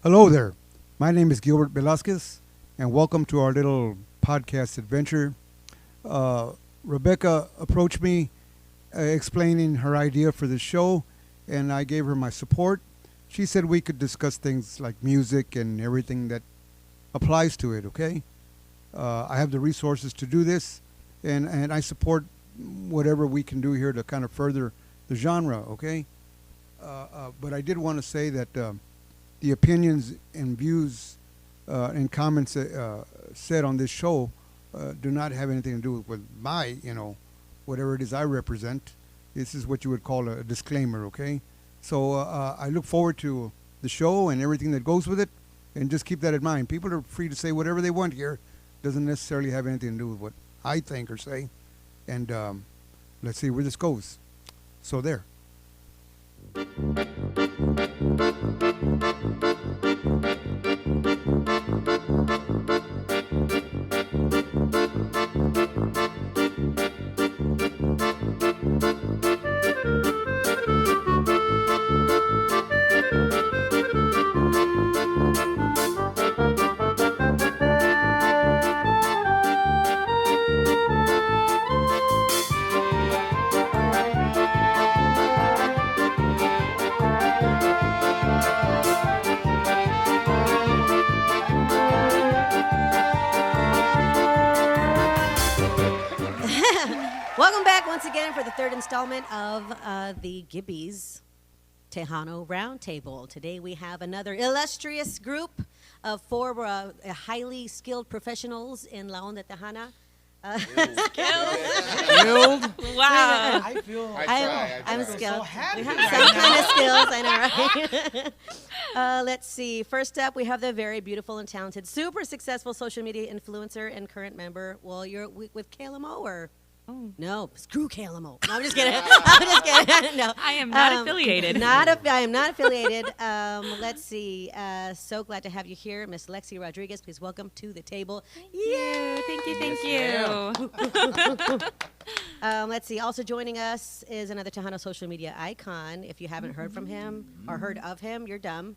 Hello there. My name is Gilbert Velasquez, and welcome to our little podcast adventure. Uh, Rebecca approached me explaining her idea for the show, and I gave her my support. She said we could discuss things like music and everything that applies to it, okay? I have the resources to do this, and I support whatever we can do here to kind of further the genre, okay? But I did want to say that the opinions and views and comments said on this show do not have anything to do with my, whatever it is I represent. This is what you would call a disclaimer, okay? So I look forward to the show and everything that goes with it, and just keep that in mind. People are free to say whatever they want here. Doesn't necessarily have anything to do with what I think or say. And let's see where this goes. So there. Welcome back once again for the third installment of the Gibby's Tejano Roundtable. Today we have another illustrious group of four highly skilled professionals in La Onda Tejana. Skilled? Wow. I feel I'm skilled. so happy We have right some now. kind of skills, I know, right? Let's see. First up, we have the very beautiful and talented, super successful social media influencer and current member. Well, you're with KLMO or? Oh. No, screw KLMO. No, I'm just kidding. I'm just kidding. No, I am not affiliated. I am not affiliated. Let's see. So glad to have you here, Miss Lexie Rodriguez. Please welcome to the table. Thank you. Let's see. Also joining us is another Tejano social media icon. If you haven't heard from him or heard of him, you're dumb.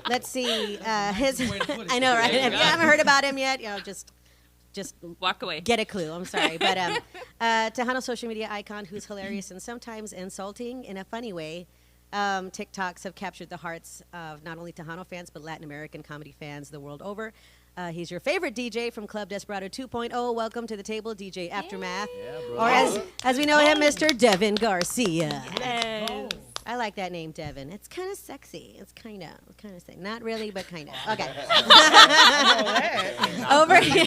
Let's see. I know, right? If you haven't heard about him yet, just Walk away. get a clue. I'm sorry. But Tejano social media icon who's hilarious and sometimes insulting in a funny way. TikToks have captured the hearts of not only Tejano fans, but Latin American comedy fans the world over. He's your favorite DJ from Club Desperado 2.0. Welcome to the table, DJ Aftermath. Yeah, bro. Or as we know him, Mr. Devin Garcia. Yes. I like that name, Devin. It's kind of sexy. It's kind of sexy. Not really, but kind of. Okay. Over here.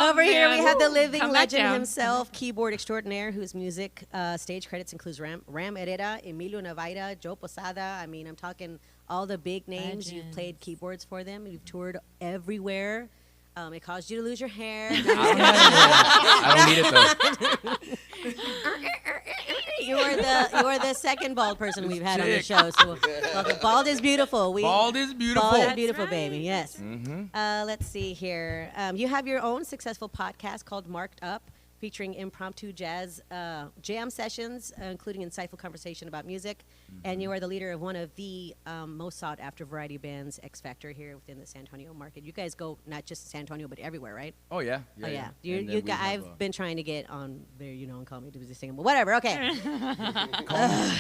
Over here, we have the living Come back legend down. himself, keyboard extraordinaire, whose music stage credits includes Ram Herrera, Emilio Navaira, Joe Posada. I mean, I'm talking all the big names. You've played keyboards for them. You've toured everywhere. It caused you to lose your hair. I don't need it though. You are the second bald person we've had on the show. So welcome. Bald is beautiful. Bald is beautiful. Bald is That's beautiful, right. baby. Yes. Mm-hmm. Let's see here. You have your own successful podcast called Marked Up, featuring impromptu jazz jam sessions, including insightful conversation about music. And you are the leader of one of the most sought-after variety bands, X Factor, here within the San Antonio market. You guys go not just San Antonio, but everywhere, right? Oh yeah. Oh yeah, And then we have, I've been trying to get on there, and call me to do this thing, but whatever. Okay,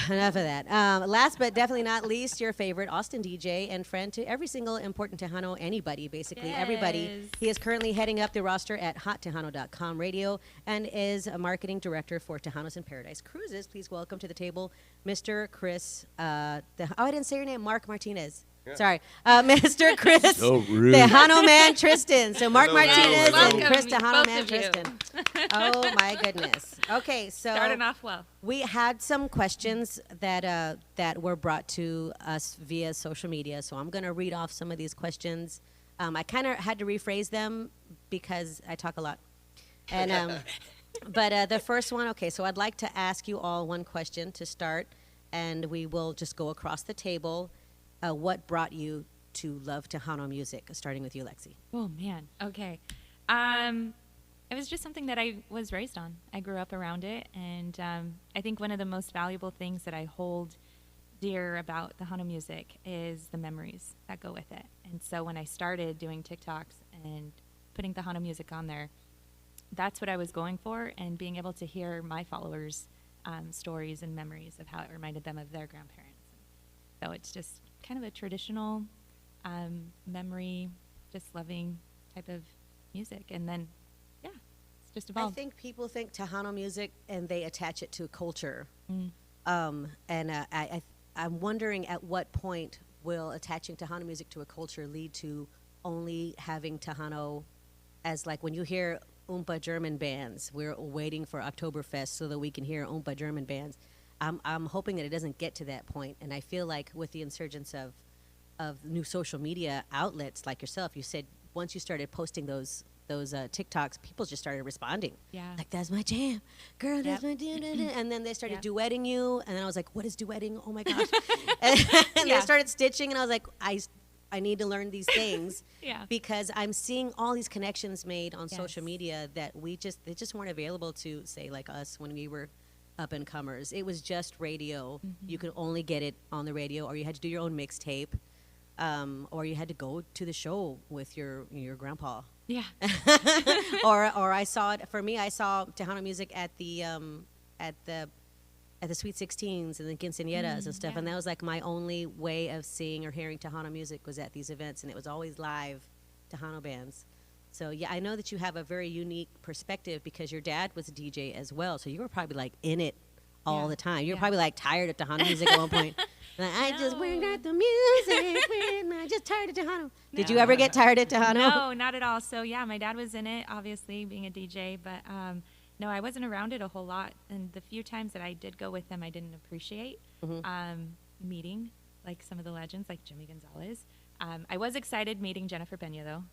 enough of that. Last but definitely not least, your favorite Austin DJ and friend to every single important Tejano, anybody, basically everybody. Yes. He is currently heading up the roster at hottejano.com radio and is a marketing director for Tejanos in Paradise Cruises. Please welcome to the table, Mr. Chris. I didn't say your name, Marc Martinez. Yeah. Sorry, Mr. Chris, So rude. Tejano man Tristan. So Marc Martinez Welcome, and Chris Tejano both man of you. Tristan. Oh my goodness. Okay, so Starting off well. we had some questions that were brought to us via social media. So I'm going to read off some of these questions. I kind of had to rephrase them because I talk a lot. And but the first one, okay. So I'd like to ask you all one question to start, and we will just go across the table. What brought you to love Tejano music? Starting with you, Lexie. Oh, man. Okay. It was just something that I was raised on. I grew up around it, and I think one of the most valuable things that I hold dear about the Hana music is the memories that go with it. And so when I started doing TikToks and putting the Hana music on there, that's what I was going for, and being able to hear my followers' stories and memories of how it reminded them of their grandparents. So it's just kind of a traditional memory, just loving type of music. And then, yeah, it's just I evolved. think people think Tejano music and they attach it to culture. Mm. I'm wondering at what point will attaching Tejano music to a culture lead to only having Tejano as, like, when you hear Oompa German bands, we're waiting for Oktoberfest so that we can hear Oompa German bands. I'm hoping that it doesn't get to that point, and I feel like with the insurgence of new social media outlets like yourself, you said once you started posting those TikToks, people just started responding. Yeah. Like, that's my jam. Girl, that's my jam. And then they started duetting you. And then I was like, what is duetting? Oh, my gosh. And they started stitching. And I was like, I need to learn these things. Yeah. Because I'm seeing all these connections made on social Yes. media that they just weren't available to, say, like us when we were up and comers. It was just radio. Mm-hmm. You could only get it on the radio, or you had to do your own mixtape. Or you had to go to the show with your grandpa. Yeah. or I saw it. For me, I saw Tejano music at the Sweet 16s and the quinceañeras and stuff, yeah. and that was like my only way of seeing or hearing Tejano music was at these events, and it was always live Tejano bands. So yeah, I know that you have a very unique perspective because your dad was a DJ as well, so you were probably like in it all Yeah. the time. You were Yeah. probably like tired of Tejano music at one point. Like, I just No. got the music. I just tired of Tejano. Did you No. ever get tired of Tejano? No, not at all. So yeah, my dad was in it, obviously being a DJ, but no, I wasn't around it a whole lot. And the few times that I did go with him, I didn't appreciate meeting like some of the legends, like Jimmy Gonzalez. I was excited meeting Jennifer Pena though.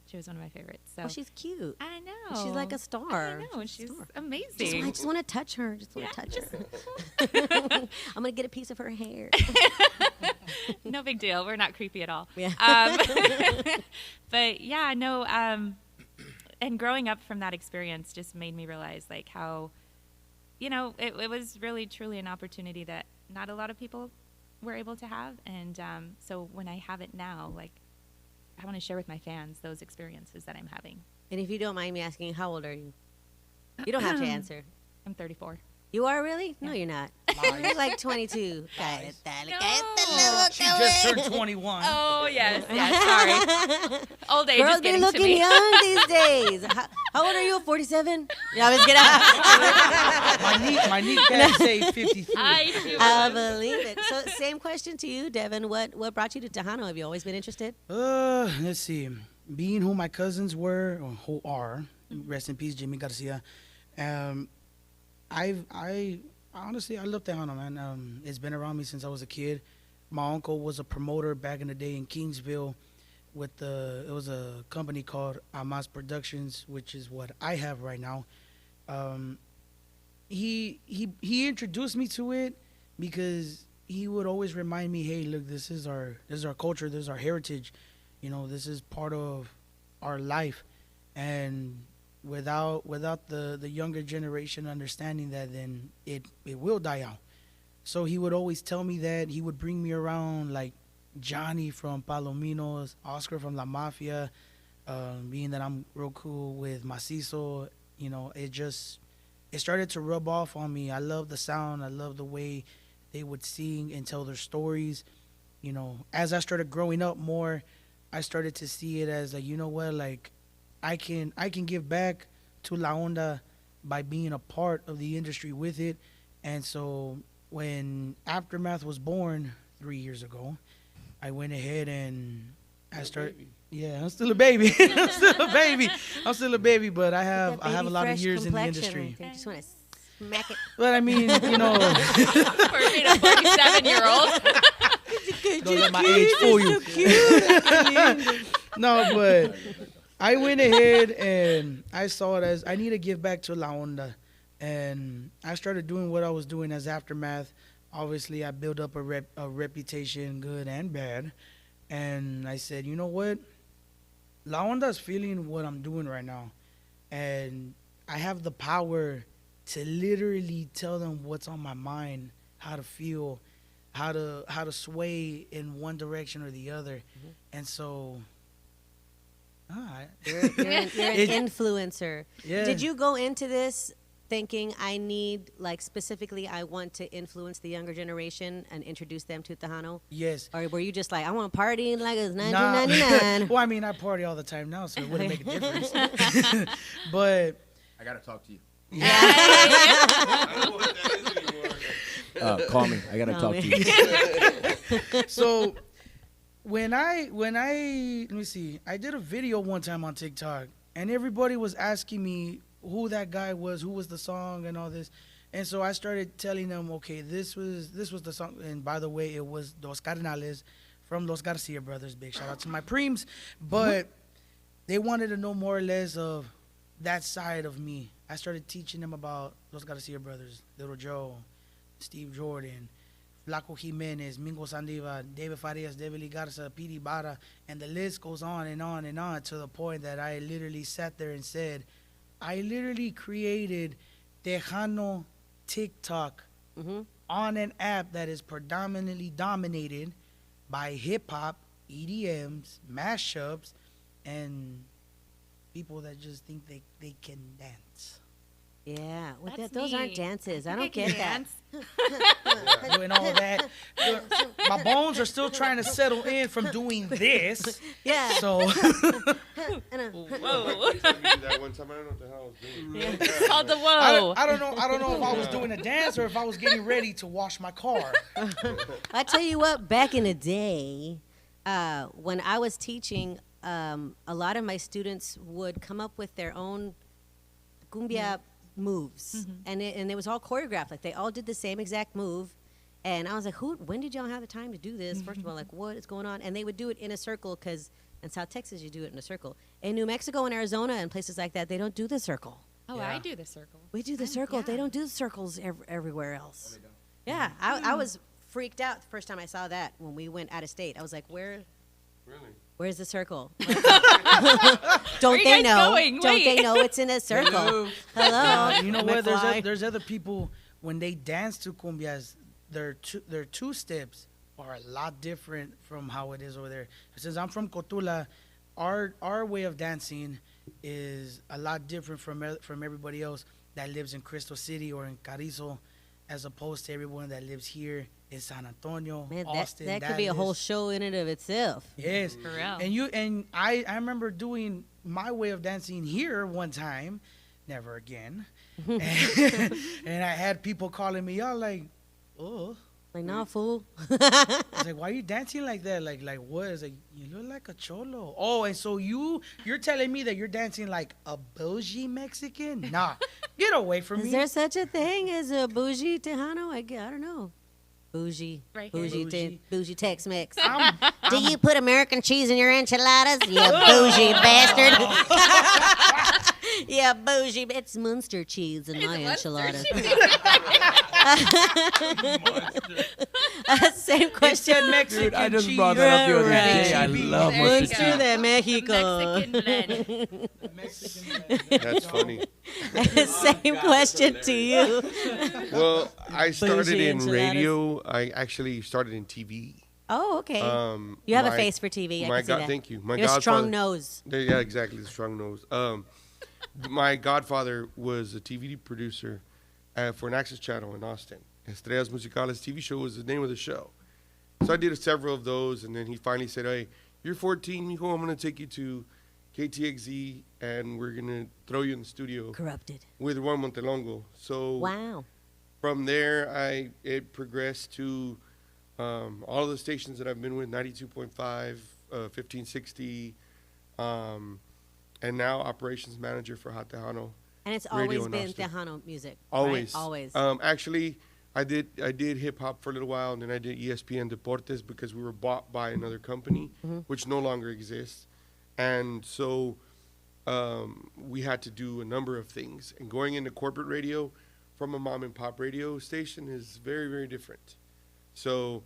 She was one of my favorites. So Oh, she's cute. I know She's like a star. I know she's I amazing. just want to touch her. Just want to touch her. I'm gonna get a piece of her hair. No big deal. We're not creepy at all. Yeah. But yeah, no. And growing up from that experience just made me realize like how, it was really truly an opportunity that not a lot of people were able to have. And so when I have it now, like I want to share with my fans those experiences that I'm having. And if you don't mind me asking, how old are you? You don't have to answer. I'm 34. You are really? No, you're not. You're like 22. Lies. No. She just turned 21. Oh yes, sorry. Old age Girls is be getting to looking me. young these days. How old are you? 47? Yeah, let's get out. My kneecap say 53. I believe it. So, same question to you, Devin. What brought you to Tejano? Have you always been interested? Let's see. Being who my cousins were, or who are, rest in peace, Jimmy Garcia. I honestly, I love Tejano, man. It's been around me since I was a kid. My uncle was a promoter back in the day in Kingsville it was a company called Amas Productions, which is what I have right now. He introduced me to it because he would always remind me, hey, look, this is our culture, this is our heritage, this is part of our life, and without the younger generation understanding that, then it will die out. So he would always tell me that. He would bring me around like Johnny from Palominos, Oscar from La Mafia, being that I'm real cool with Macizo, it started to rub off on me. I love the sound. I love the way they would sing and tell their stories. As I started growing up more, I started to see it as like, like I can give back to La Onda by being a part of the industry with it. And so when Aftermath was born 3 years ago, I went ahead and I started. Yeah, I'm still a baby. I'm still a baby, but I have a lot of years in the industry. I just want to smack it. But I mean, For being a 47-year-old. don't let my age fool you. No, but I went ahead and I saw it as I need to give back to La Onda. And I started doing what I was doing as Aftermath. Obviously, I built up a reputation, good and bad. And I said, you know what? La Onda's feeling what I'm doing right now. And I have the power to literally tell them what's on my mind, how to feel. how to sway in one direction or the other, and so. You're an influencer. Yeah. Did you go into this thinking I need, like, specifically I want to influence the younger generation and introduce them to Tejano? Yes. Or were you just like, I want to party like it's Nah. 1999? Well, I mean, I party all the time now, so it wouldn't make a difference. But I gotta talk to you. I don't know what that is anymore. Call me. I gotta Call talk me. to you. so when I let me see, I did a video one time on TikTok, and everybody was asking me who that guy was, who was the song, and all this. And so I started telling them, okay, this was the song. And by the way, it was Dos Carnales from Los Garcia brothers. Big shout out to my preems. But they wanted to know more or less of that side of me. I started teaching them about Los Garcia brothers, Little Joe, Steve Jordan, Flaco Jimenez, Mingo Sandiva, David Farias, David Garza, Pidi Barra, and the list goes on and on and on, to the point that I literally sat there and said, I literally created Tejano TikTok on an app that is predominantly dominated by hip-hop, EDMs, mashups, and people that just think they can dance. Yeah. Well, That's those aren't neat. dances. I think don't can get that. dance. Doing all that. My bones are still trying to settle in from doing this. Yeah. So Whoa. I did that one time. I don't know what the hell I was doing. Yeah. It's called the I whoa. don't know if I was doing a dance or if I was getting ready to wash my car. I tell you what, back in the day, when I was teaching, a lot of my students would come up with their own cumbia moves, and it was all choreographed. Like, they all did the same exact move, and I was like, when did y'all have the time to do this? First of all, like, what is going on? And they would do it in a circle, because in South Texas you do it in a circle. In New Mexico and Arizona and places like that, they don't do the circle. Oh, Yeah. I do the circle. We do the circle. They yeah. don't do the circles everywhere else. Yeah, I was freaked out the first time I saw that when we went out of state. I was like, Really? where's the circle? Where Don't you they guys know? going? Don't Wait. they know it's in a circle? Hello. You know what? McFly. There's other people, when they dance to cumbias, their two steps are a lot different from how it is over there. Since I'm from Cotula, our way of dancing is a lot different from everybody else that lives in Crystal City or in Carrizo, as opposed to everyone that lives here in San Antonio, Man, Austin. that could be a whole show in and of itself. Yes. For real. And I remember doing my way of dancing here one time, never again. And I had people calling me out like, oh. Like, nah, fool. I was like, why are you dancing like that? Like what? It's like, you look like a cholo. Oh, and so you're telling me that you're dancing like a bougie Mexican? Nah, get away from Is me. there such a thing as a bougie Tejano? I don't know. Bougie. Right here. Bougie. Bougie Tex-Mex. I'm- Do you put American cheese in your enchiladas? You bougie bastard. Yeah, bougie. It's Munster cheese in my enchiladas. Same It question. said Mexican Dude, I just cheese. brought that up the other Right. day. I love There you mustard Munster go. cheese. de Mexico. Mexican blend. Mexican. That's funny. Same question to you. Well, I started Bougie in enchiladas. radio. I actually started in TV. Oh, okay. You have a my- face for TV. I my can see God, that. thank you. My Your godfather, strong nose. Yeah, exactly. The strong nose. My godfather was a TV producer for an Access channel in Austin. Estrellas Musicales TV show was the name of the show. So I did several of those, and then he finally said, "Hey, you're 14, mijo. I'm going to take you to KTXZ, and we're going to throw you in the studio Corrupted. with Juan Montelongo." So Wow. from there, it progressed to all of the stations that I've been with, 92.5, 1560, and now operations manager for Hot Tejano. And it's Radio always in been Austin. Tejano music. Always. Right? Always. Actually, I did hip hop for a little while, and then I did ESPN Deportes because we were bought by another company, which no longer exists. And so we had to do a number of things. And going into corporate radio from a mom and pop radio station is very, very different. So,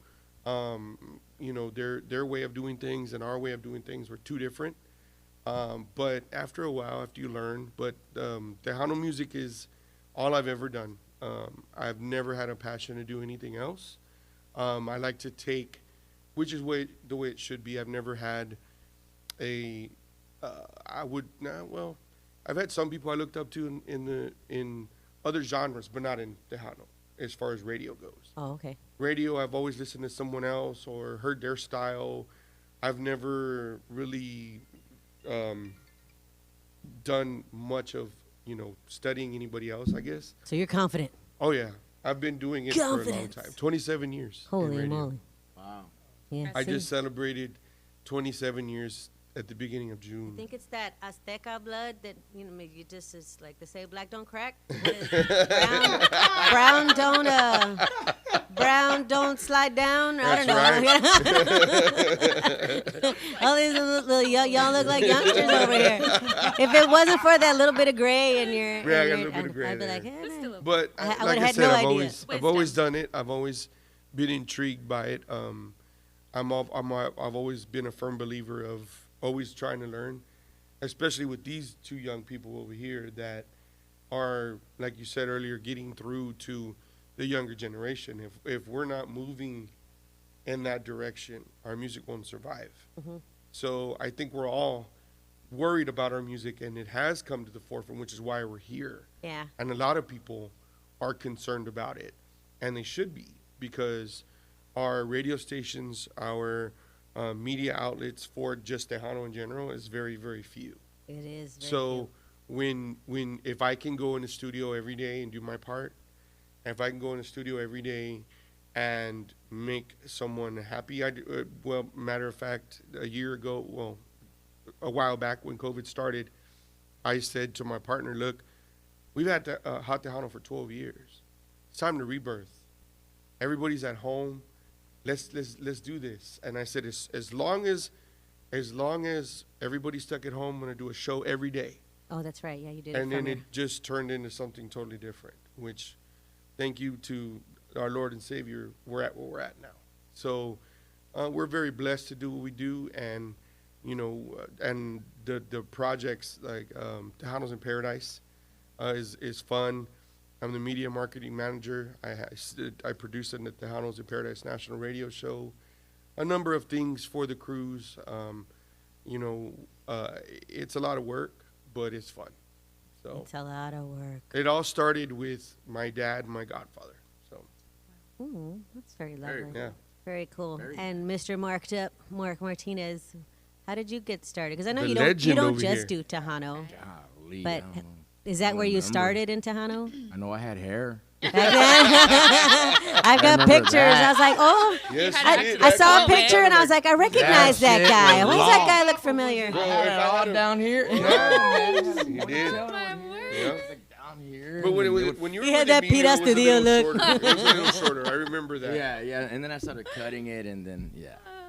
their way of doing things and our way of doing things were two different. But after a while, after you learn, Tejano music is all I've ever done. I've never had a passion to do anything else. I like to take, which is the way it should be. I've never had a, I've had some people I looked up to in other genres, but not in Tejano, as far as radio goes. Oh, okay. Radio, I've always listened to someone else or heard their style. I've never really done much of, studying anybody else, I guess. So you're confident. Oh, yeah. I've been doing it for a long Confidence. time. 27 years. in Holy radio. moly. Wow. Yeah. I see? just celebrated 27 years at the beginning of I June. think it's that Azteca blood that, you just, is like they say, black don't crack. What is it? Brown don't slide down. I That's don't know. All these little y'all look like youngsters over here. If it wasn't for that little bit of gray in your, Yeah, I got a little bit of gray I'd be there. like, eh, nah. But I like would've I had said, no I've idea. always done it. I've always been intrigued by it. I've always been a firm believer of always trying to learn, especially with these two young people over here that are, like you said earlier, getting through to the younger generation. If we're not moving in that direction, our music won't survive. Mhm. So I think we're all worried about our music, and it has come to the forefront, which is why we're here. Yeah. And a lot of people are concerned about it, and they should be, because our radio stations, our media outlets for just Tejano in general is very, very few. It is. Very So if I can go in the studio every day and do my part, if I can go in the studio every day and make someone happy, matter of fact, a while back when COVID started, I said to my partner, look, we've had Hot Tejano for 12 years. It's time to rebirth. Everybody's at home. Let's do this. And I said, as long as everybody's stuck at home, I'm gonna do a show every day. Oh, that's right. Yeah, you did. And it then from it just turned into something totally different, which, thank you to our Lord and Savior, we're at where we're at now. So we're very blessed to do what we do, and and the projects like Tejanos in Paradise is fun. I'm the media marketing manager. I produce the Tejanos in Paradise National Radio Show, a number of things for the cruise. It's a lot of work, but it's fun. So It's a lot of work. it all started with my dad and my godfather. So Ooh, that's very lovely. yeah. Very cool. Very And Mr. Marc Martinez, how did you get started? Because I know The you don't legend over just here. do Tejano, Golly, but I don't know. is that I where you remember. started in Tejano? I know I had hair. Back then? I've got remember pictures. that. I was like, oh, Yes, had you did. I saw a Actually, picture and I was like, I recognize that shit guy. was Why does that long. guy look familiar? Bro, I if had I it all had a- down here. You did. Yeah. Down here. But when, and it they was, would- when you were He had with that me, Pete it was a Studio little look. shorter. It was a little shorter. I remember that. yeah, and then I started cutting it, and then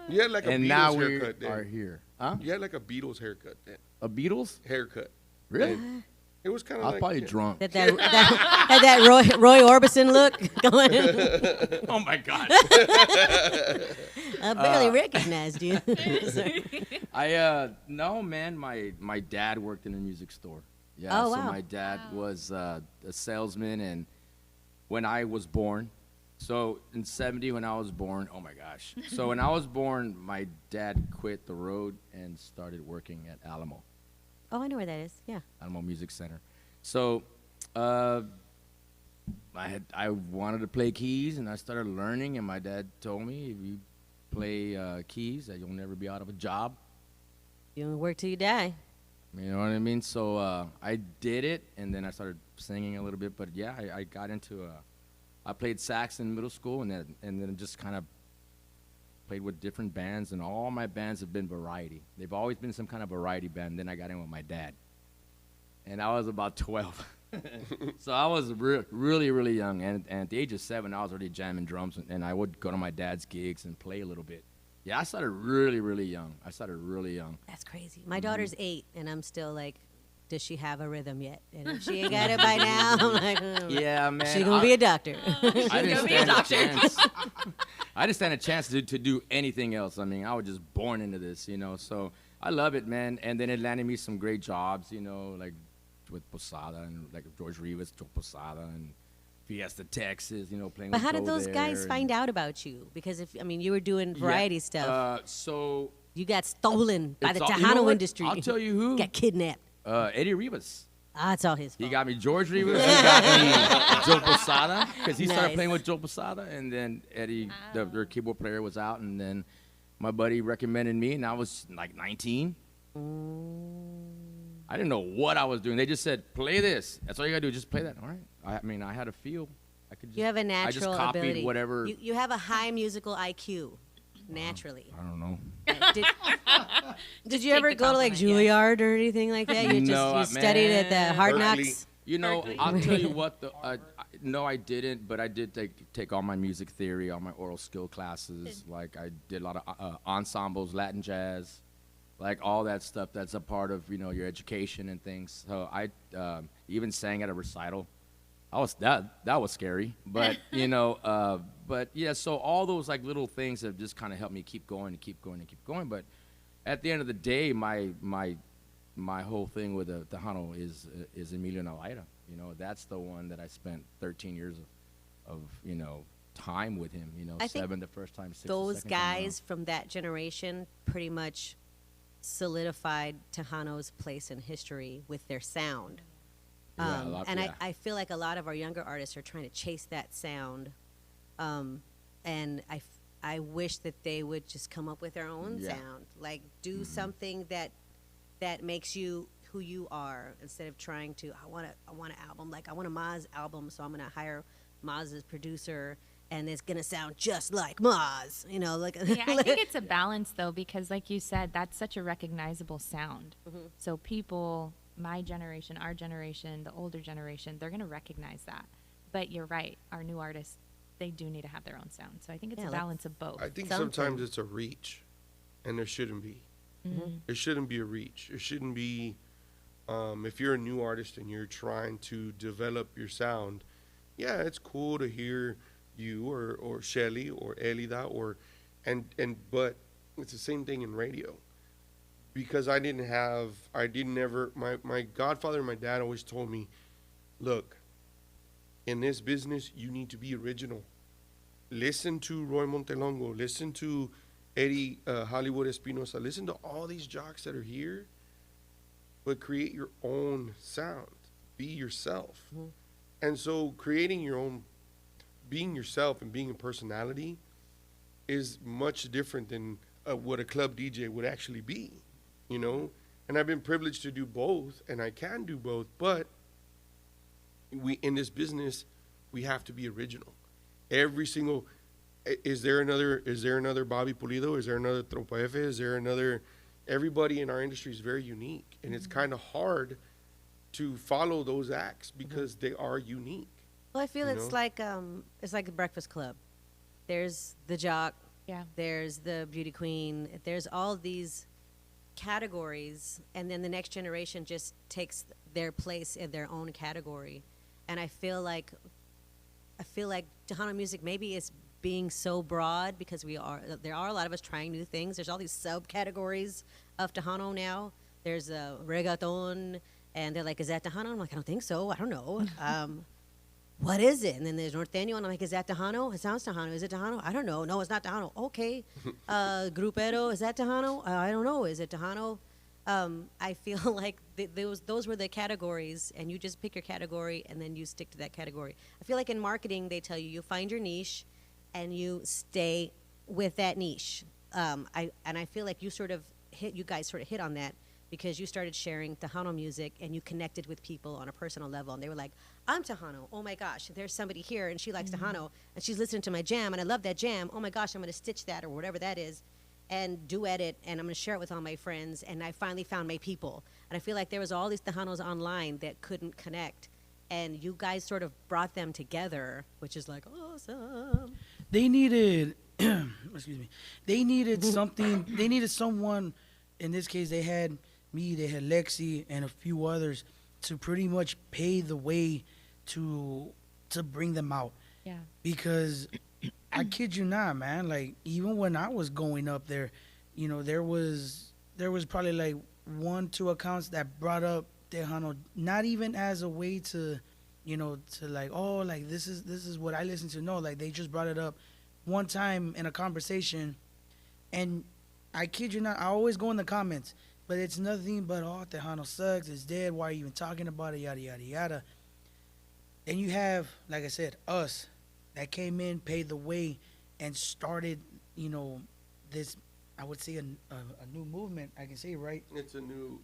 You had like a and Beatles now we haircut then. are here. Huh? You had like a Beatles haircut then. A Beatles? Haircut. Really? And it was kind I of was like probably drunk. Had that Roy Orbison look going. Oh my god. I barely recognized you. No man, my dad worked in a music store. Yeah, Oh, so wow. my dad was a salesman, and when I was born, so in '70 when I was born, oh my gosh. So when I was born, my dad quit the road and started working at Alamo Oh, I know where that is. Yeah. Music Center. So I wanted to play keys, and I started learning, and my dad told me, if you play keys, that you'll never be out of a job. You don't work till you die. You know what I mean? So I did it, and then I started singing a little bit. But yeah, I got into I played sax in middle school, and then just kind of played with different bands, and all my bands have been variety. They've always been some kind of variety band. Then I got in with my dad, and I was about 12. So I was really, really young, and at the age of 7, I was already jamming drums, and I would go to my dad's gigs and play a little bit. Yeah, I started really, really young. That's crazy. My daughter's 8, and I'm still like, does she have a rhythm yet? And if she ain't got it by now, I'm like, Yeah, man. she gonna be a doctor. I didn't gonna be a stand a doctor. chance. I didn't stand a chance to do anything else. I mean, I was just born into this, So I love it, man. And then it landed me some great jobs, like with Posada and like George Rivas, Joe Posada, and Fiesta, Texas, playing But with how did Joe those guys there, find out about you? Because you were doing variety stuff. So You got stolen by it's the all- Tejano you know what? industry. I'll tell you who. Got kidnapped. Eddie Rivas. Ah, it's all his fault. He got me George Rivas. He got me Joe Posada because he started Nice. playing with Joe Posada, and then Eddie, their keyboard player, was out, and then my buddy recommended me, and I was like 19. I didn't know what I was doing. They just said, "Play this." That's all you gotta do. Just play that. All right. I had a feel. I could. Just, You have a I natural just copied ability. whatever. You have a high musical IQ, naturally. I don't know. Did you take ever the go to like compliment, yeah. Juilliard or anything like that? You No, studied at the Hard Berkeley. Knocks. I'll tell you what. No, I didn't, but I did take all my music theory, all my oral skill classes. Like I did a lot of ensembles, Latin jazz, like all that stuff. That's a part of your education and things. So I even sang at a recital. That was scary, but but yeah. So all those like little things have just kind of helped me keep going and keep going and keep going. But at the end of the day, my whole thing with the Tejano is Emilio Navaira. That's the one that I spent 13 years of time with him. I think 7 the first time, 6 the Those second time guys from that generation pretty much solidified Tejano's place in history with their sound. Yeah, a lot- and yeah. I feel like a lot of our younger artists are trying to chase that sound. And I wish that they would just come up with their own Yeah. sound. Like do something that makes you who you are instead of trying to I want an album, like I want a Maz album, so I'm gonna hire Maz's producer and it's gonna sound just like Maz, like Yeah, I think it's a balance though, because like you said, that's such a recognizable sound. So people, my generation, our generation, the older generation, they're gonna recognize that. But you're right, our new artists, they do need to have their own sound. So I think it's Yeah, a like- balance of both. I think Something. sometimes it's a reach, and there shouldn't be. There shouldn't be a reach. There shouldn't be. If you're a new artist and you're trying to develop your sound, yeah, it's cool to hear you or Shelly or Elida but it's the same thing in radio. Because my godfather and my dad always told me, look, in this business, you need to be original. Listen to Roy Montelongo, listen to Eddie Hollywood Espinosa, listen to all these jocks that are here, but create your own sound. Be yourself. And so creating your own, being yourself and being a personality is much different than what a club DJ would actually be, And I've been privileged to do both, and I can do both, but in this business, we have to be original. Every single, is there another Bobby Pulido? Is there another Trompa F? Is there another? Everybody in our industry is very unique, and it's kind of hard to follow those acts because they are unique. Well, I feel You it's know? like the Breakfast Club. There's the jock. Yeah. There's the beauty queen. There's all these categories, and then the next generation just takes their place in their own category. And I feel like Tejano music maybe is being so broad because there are a lot of us trying new things. There's all these subcategories of Tejano now. There's a reggaeton, and they're like, is that Tejano? I'm like, I don't think so. I don't know. What is it? And then there's Norteño, and I'm like, is that Tejano? It sounds Tejano. Is it Tejano? I don't know. No, it's not Tejano. Okay. Grupero, is that Tejano? I don't know. Is it Tejano? I feel like those were the categories, and you just pick your category, and then you stick to that category. I feel like in marketing, they tell you find your niche, and you stay with that niche. I feel like you guys sort of hit on that because you started sharing Tejano music, and you connected with people on a personal level, and they were like, I'm Tejano. Oh my gosh, there's somebody here, and she likes Tejano, and she's listening to my jam, and I love that jam. Oh my gosh, I'm going to stitch that or whatever that is, and duet it, and I'm going to share it with all my friends, and I finally found my people. And I feel like there was all these Tejanos online that couldn't connect, and you guys sort of brought them together, which is like awesome. They needed, excuse me, they needed something, they needed someone, in this case they had me, they had Lexie and a few others to pretty much pave the way to bring them out. Yeah. Because I kid you not, man, like even when I was going up there, there was probably like 1-2 accounts that brought up Tejano, not even as a way to to like, oh, like this is what I listen to. No, like they just brought it up one time in a conversation, and I kid you not, I always go in the comments, but it's nothing but, oh, Tejano sucks, it's dead, why are you even talking about it, yada yada yada. Then you have, like I said, us that came in, paid the way, and started, this, I would say, a new movement. I can say, right? It's a new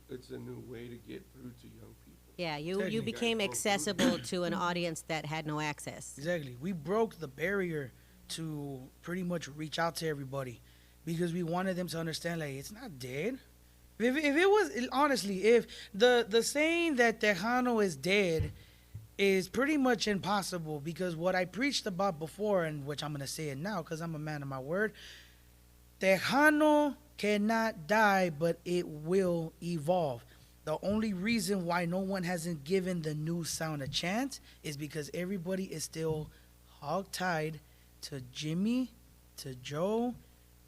way to get through to young people. Yeah, you Technically. became accessible to an audience that had no access. Exactly. We broke the barrier to pretty much reach out to everybody because we wanted them to understand, like, it's not dead. If it was, honestly, if the saying that Tejano is dead is pretty much impossible, because what I preached about before, and which I'm going to say it now because I'm a man of my word, Tejano cannot die, but it will evolve. The only reason why no one hasn't given the new sound a chance is because everybody is still hog-tied to Jimmy, to Joe,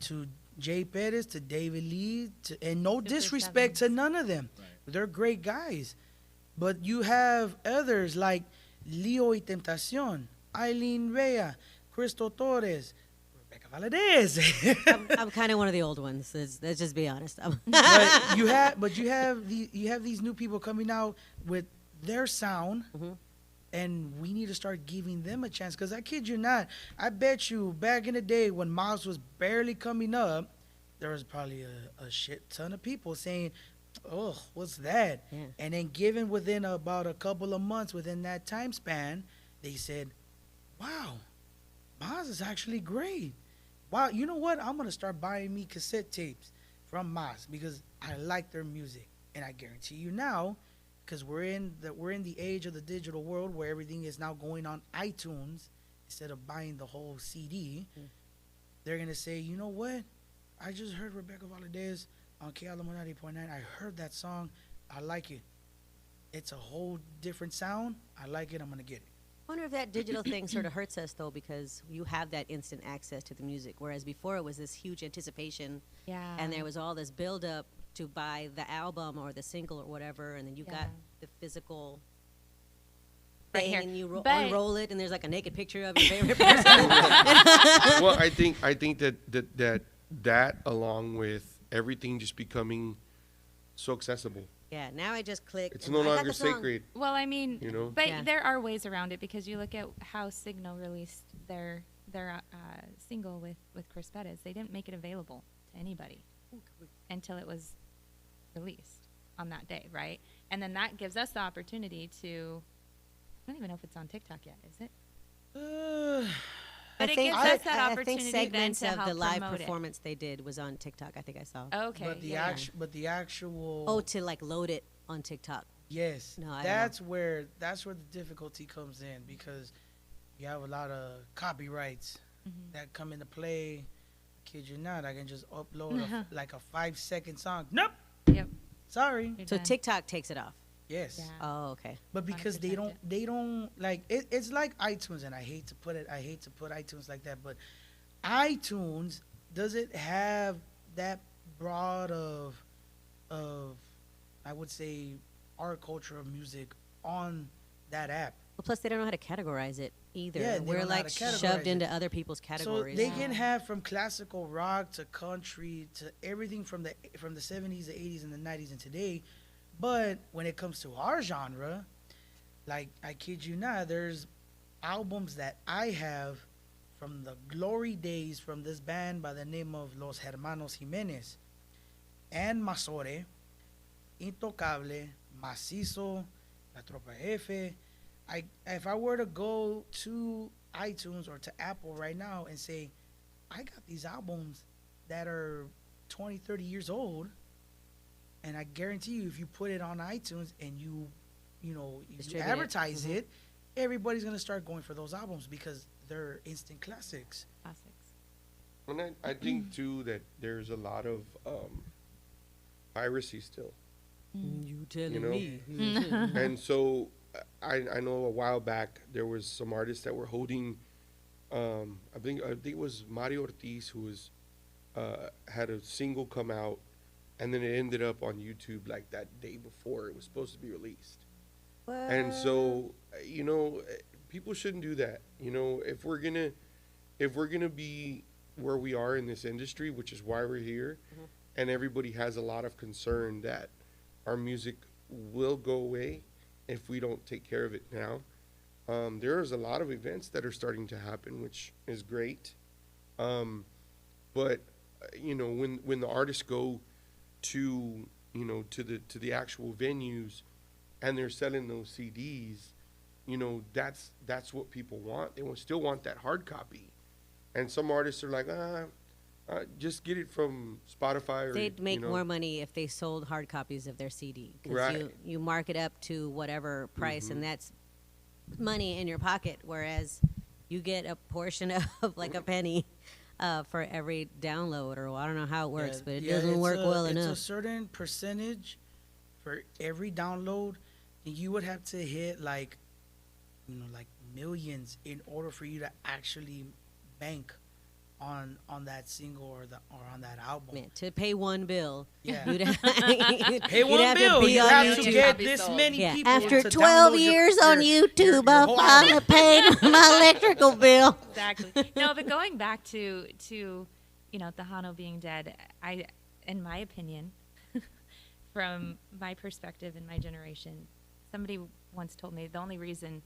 to Jay Perez, to David Lee, and no disrespect to none of them. Right. They're great guys. But you have others like Leo y Tentacion, Eileen Rea, Cristo Torres, Rebecca Valadez. I'm kind of one of the old ones. Let's just be honest. but you have these new people coming out with their sound, and we need to start giving them a chance. Because I kid you not, I bet you back in the day when Miles was barely coming up, there was probably a shit ton of people saying, oh, what's that? Yeah. And then given within about a couple of months, within that time span, they said, wow, Miles is actually great. Wow, you know what? I'm going to start buying me cassette tapes from Miles because I like their music. And I guarantee you now, because we're in the age of the digital world where everything is now going on iTunes instead of buying the whole CD, they're going to say, you know what? I just heard Rebecca Valadez on KLM 90.9. I heard that song. I like it. It's a whole different sound. I like it. I'm going to get it. I wonder if that digital thing sort of hurts us, though, because you have that instant access to the music, whereas before it was this huge anticipation, Yeah. and there was all this build-up to buy the album or the single or whatever, and then you got the physical Right thing, here. and you But- unroll it, and there's like a naked picture of your favorite person. Well, I think that along with everything just becoming so accessible, Yeah, now I just click. it's and no I got longer the song. sacred. Well, I mean, You know? but Yeah. there are ways around it because you look at how Signal released their single with Chris Bettis. They didn't make it available to anybody until it was released on that day, right? And then that gives us the opportunity to. I don't even know if it's on TikTok yet, is it? But it gives us that I opportunity think then segments to of the help live promote performance they did was on TikTok. I think I saw. Okay. But the yeah. actual Oh, to like load it on TikTok. yes, No, I don't that's where the difficulty comes in, because you have a lot of copyrights that come into play. Kid you not, I can just upload like a 5-second song. Nope. Yep. Sorry. You're So done. TikTok takes it off. Yes. Yeah. Oh, okay. But because they 100% don't, it. they don't like it, it's like iTunes, and I hate to put iTunes like that, but iTunes doesn't have that broad of I would say our culture of music on that app. Well, plus they don't know how to categorize it either. Yeah, they We're don't know how like to categorize shoved it. into other people's categories. So they Yeah. can have from classical rock to country to everything from the 70s, the 80s, and the 90s and today. But when it comes to our genre, like I kid you not, there's albums that I have from the glory days from this band by the name of Los Hermanos Jimenez and Masore, Intocable, Macizo, La Tropa Jefe. If I were to go to iTunes or to Apple right now and say, I got these albums that are 20, 30 years old, and I guarantee you if you put it on iTunes and you Distribute it. advertise it, everybody's going to start going for those albums because they're instant classics. Classics. And I think too that there's a lot of piracy still. You telling You know? me? And so I know a while back there was some artists that were holding I think it was Mario Ortiz who was had a single come out, and then it ended up on YouTube like that day before it was supposed to be released. And so, people shouldn't do that. If we're gonna be where we are in this industry, which is why we're here, and everybody has a lot of concern that our music will go away if we don't take care of it now. There's a lot of events that are starting to happen, which is great. But when the artists go to the actual venues and they're selling those CDs, that's what people want. They still want that hard copy. And some artists are like, just get it from Spotify. They'd make more money if they sold hard copies of their CD. Because Right. you mark it up to whatever price, and that's money in your pocket, whereas you get a portion of like a penny for every download, or I don't know how it works, but it doesn't work well enough. It's a certain percentage for every download. And you would have to hit like millions in order for you to actually bank on that single or on that album. Man, to pay one bill, Yeah. you'd have, Pay one have bill. to be You on have to YouTube. get Copy this sold. many Yeah, people. after to 12 download years on YouTube, your I whole finally album. paid my electrical bill. Exactly. No, but going back to Tejano being dead, in my opinion, from my perspective in my generation, somebody once told me the only reason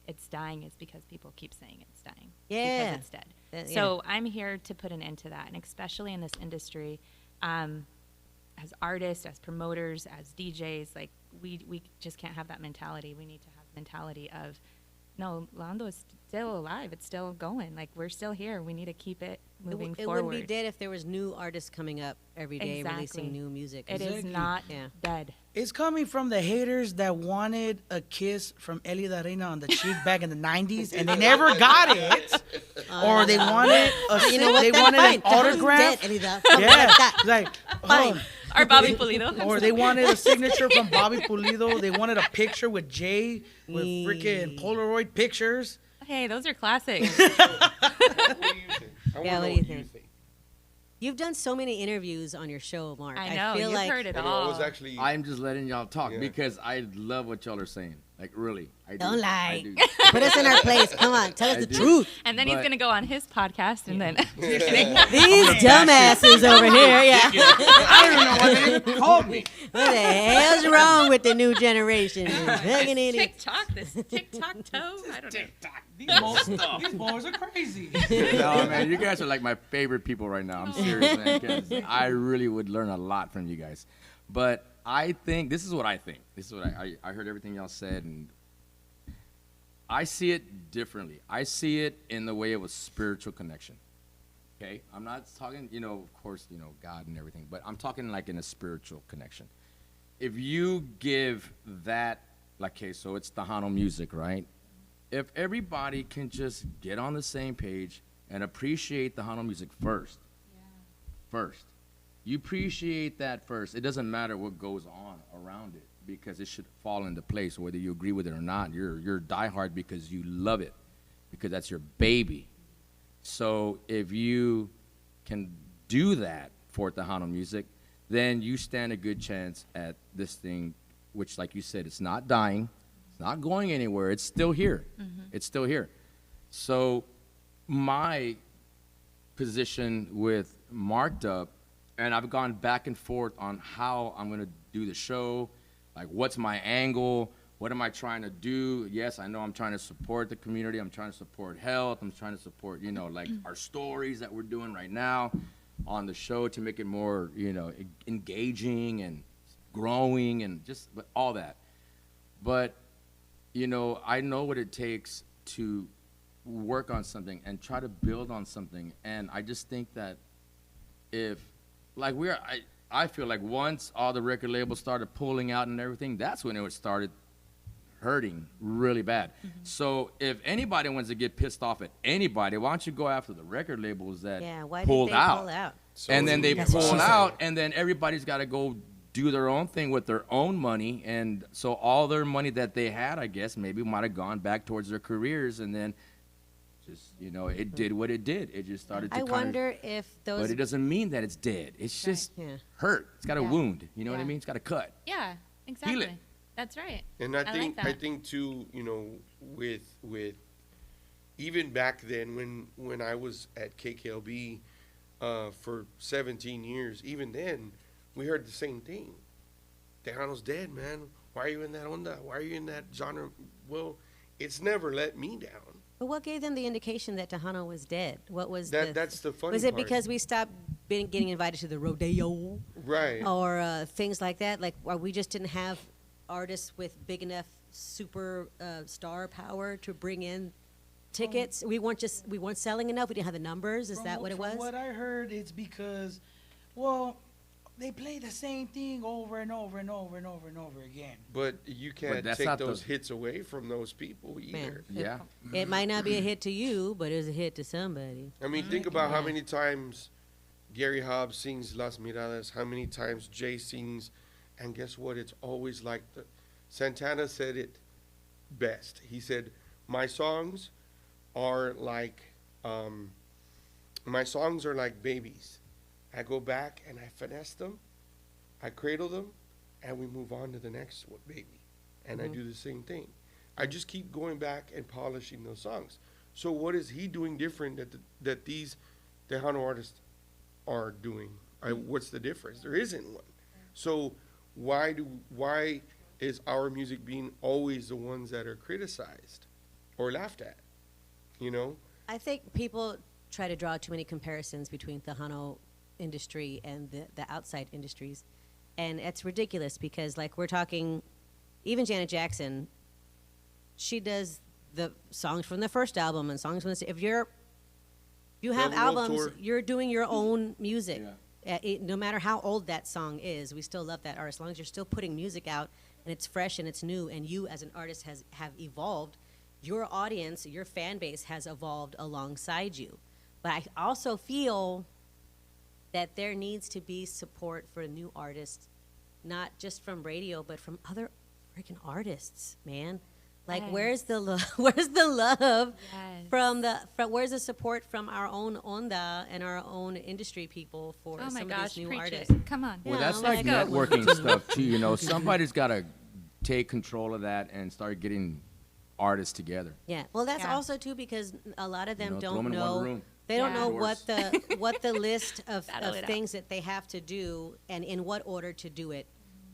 it's dying is because people keep saying it's dying. Yeah. Because it's dead. Yeah. So I'm here to put an end to that, and especially in this industry, as artists, as promoters, as DJs, like we just can't have that mentality. We need to have the mentality of, no, Lando is still alive. It's still going. Like, we're still here. We need to keep it moving It forward. wouldn't be dead if there was new artists coming up every day Exactly. releasing new music. It is Exactly. not Yeah. dead. It's coming from the haters that wanted a kiss from Eli Da Reina on the cheek back in the 90s, and they never got it. Or they wanted You know what? they That's wanted fine. an Tejanos autograph. dead, Elida. Yeah, like Fine. Or Bobby Pulido. Or they wanted a signature from Bobby Pulido. They wanted a picture with Jay with freaking Polaroid pictures. Hey, those are classics. What do you think? I Yeah, wanna what know do you what you think? think. You've done so many interviews on your show, Mark. I know. feel You've like heard it I all. was actually. I'm just letting y'all talk Yeah. because I love what y'all are saying. Like, really, I do. Don't lie. I do. Put us in our place. Come on, tell us I the do. truth. And then he's But- going to go on his podcast, and then These dumbasses over here, yeah. I don't know why they even called me. What the hell's wrong with the new generation? Fucking idiots. TikTok, this TikTok toe. I don't know. These boys are crazy. No, man, you guys are like my favorite people right now. I'm serious, man, because I really would learn a lot from you guys. But I think, this is what I think. This is what I heard everything y'all said, and I see it differently. I see it in the way of a spiritual connection. Okay? I'm not talking, of course, God and everything, but I'm talking like in a spiritual connection. If you give that, like, okay, so it's Tejano music, right? If everybody can just get on the same page and appreciate Tejano music first, you appreciate that first. It doesn't matter what goes on around it because it should fall into place, whether you agree with it or not. You're diehard because you love it, because that's your baby. So if you can do that for Tejano music, then you stand a good chance at this thing, which, like you said, it's not dying. It's not going anywhere. It's still here. It's still here. So my position with Marked Up, and I've gone back and forth on how I'm going to do the show, like what's my angle, what am I trying to do? Yes, I know I'm trying to support the community. I'm trying to support health. I'm trying to support, like our stories that we're doing right now on the show to make it more, engaging and growing and just all that. But, I know what it takes to work on something and try to build on something. And I just think that if, like, I feel like once all the record labels started pulling out and everything, that's when it started hurting really bad. So if anybody wants to get pissed off at anybody, why don't you go after the record labels that Why pulled did they out? pull out? And then they That's what pull she said. out, and then everybody's got to go do their own thing with their own money. And so all their money that they had, I guess, maybe might have gone back towards their careers, and then just, it did what it did. It just started to I wonder if those. but it doesn't mean that it's dead. It's just Yeah. hurt. It's got a Yeah. wound. You know what I Yeah. mean? It's got a cut. Yeah, exactly. That's right. And I think like I that. think too, with even back then when I was at KKLB for 17 years, even then we heard the same thing. Tejano's dead, man. Why are you in that onda? Why are you in that genre? Well, it's never let me down. But what gave them the indication that Tejano was dead? What was That's the funny Was it part. because we stopped getting invited to the rodeo Right. or things like that? Like, we just didn't have artists with big enough super star power to bring in tickets. We weren't selling enough. We didn't have the numbers. Is that what it was? From what I heard, it's because, well, they play the same thing over and over and over and over and over again. But you can't that's take not those the- hits away from those people either. Man, Yeah. It might not be a hit to you, but it's a hit to somebody. I mean, think about how many times Gary Hobbs sings Las Miradas, how many times Jay sings, and guess what? It's always like Santana said it best. He said, "My songs are like babies. I go back and I finesse them, I cradle them, and we move on to the next one, baby. And I do the same thing. I just keep going back and polishing those songs. So what is he doing different that these Tejano artists are doing? What's the difference? There isn't one. So why is our music being always the ones that are criticized or laughed at? I think people try to draw too many comparisons between the Tejano industry and the outside industries. And it's ridiculous because, like, we're talking, even Janet Jackson, she does the songs from the first album and songs from the, if you have The world albums, tour. you're doing your own music. No matter how old that song is, we still love that artist. As long as you're still putting music out and it's fresh and it's new, and you as an artist have evolved, your audience, your fan base has evolved alongside you. But I also feel that there needs to be support for new artists, not just from radio, but from other freaking artists, man. Like, Yes. where's the love? Where's the love Yes. where's the support from our own onda and our own industry people for Oh my some gosh, of these new preach artists? it. Come on. Well, Yeah, that's let's like go. networking stuff too. Somebody's got to take control of that and start getting artists together. Yeah. Well, that's Yeah. also too because a lot of them throw don't 'em in one know. room. They don't Yeah. know Doors. what the list of Battle it out. things that they have to do and in what order to do it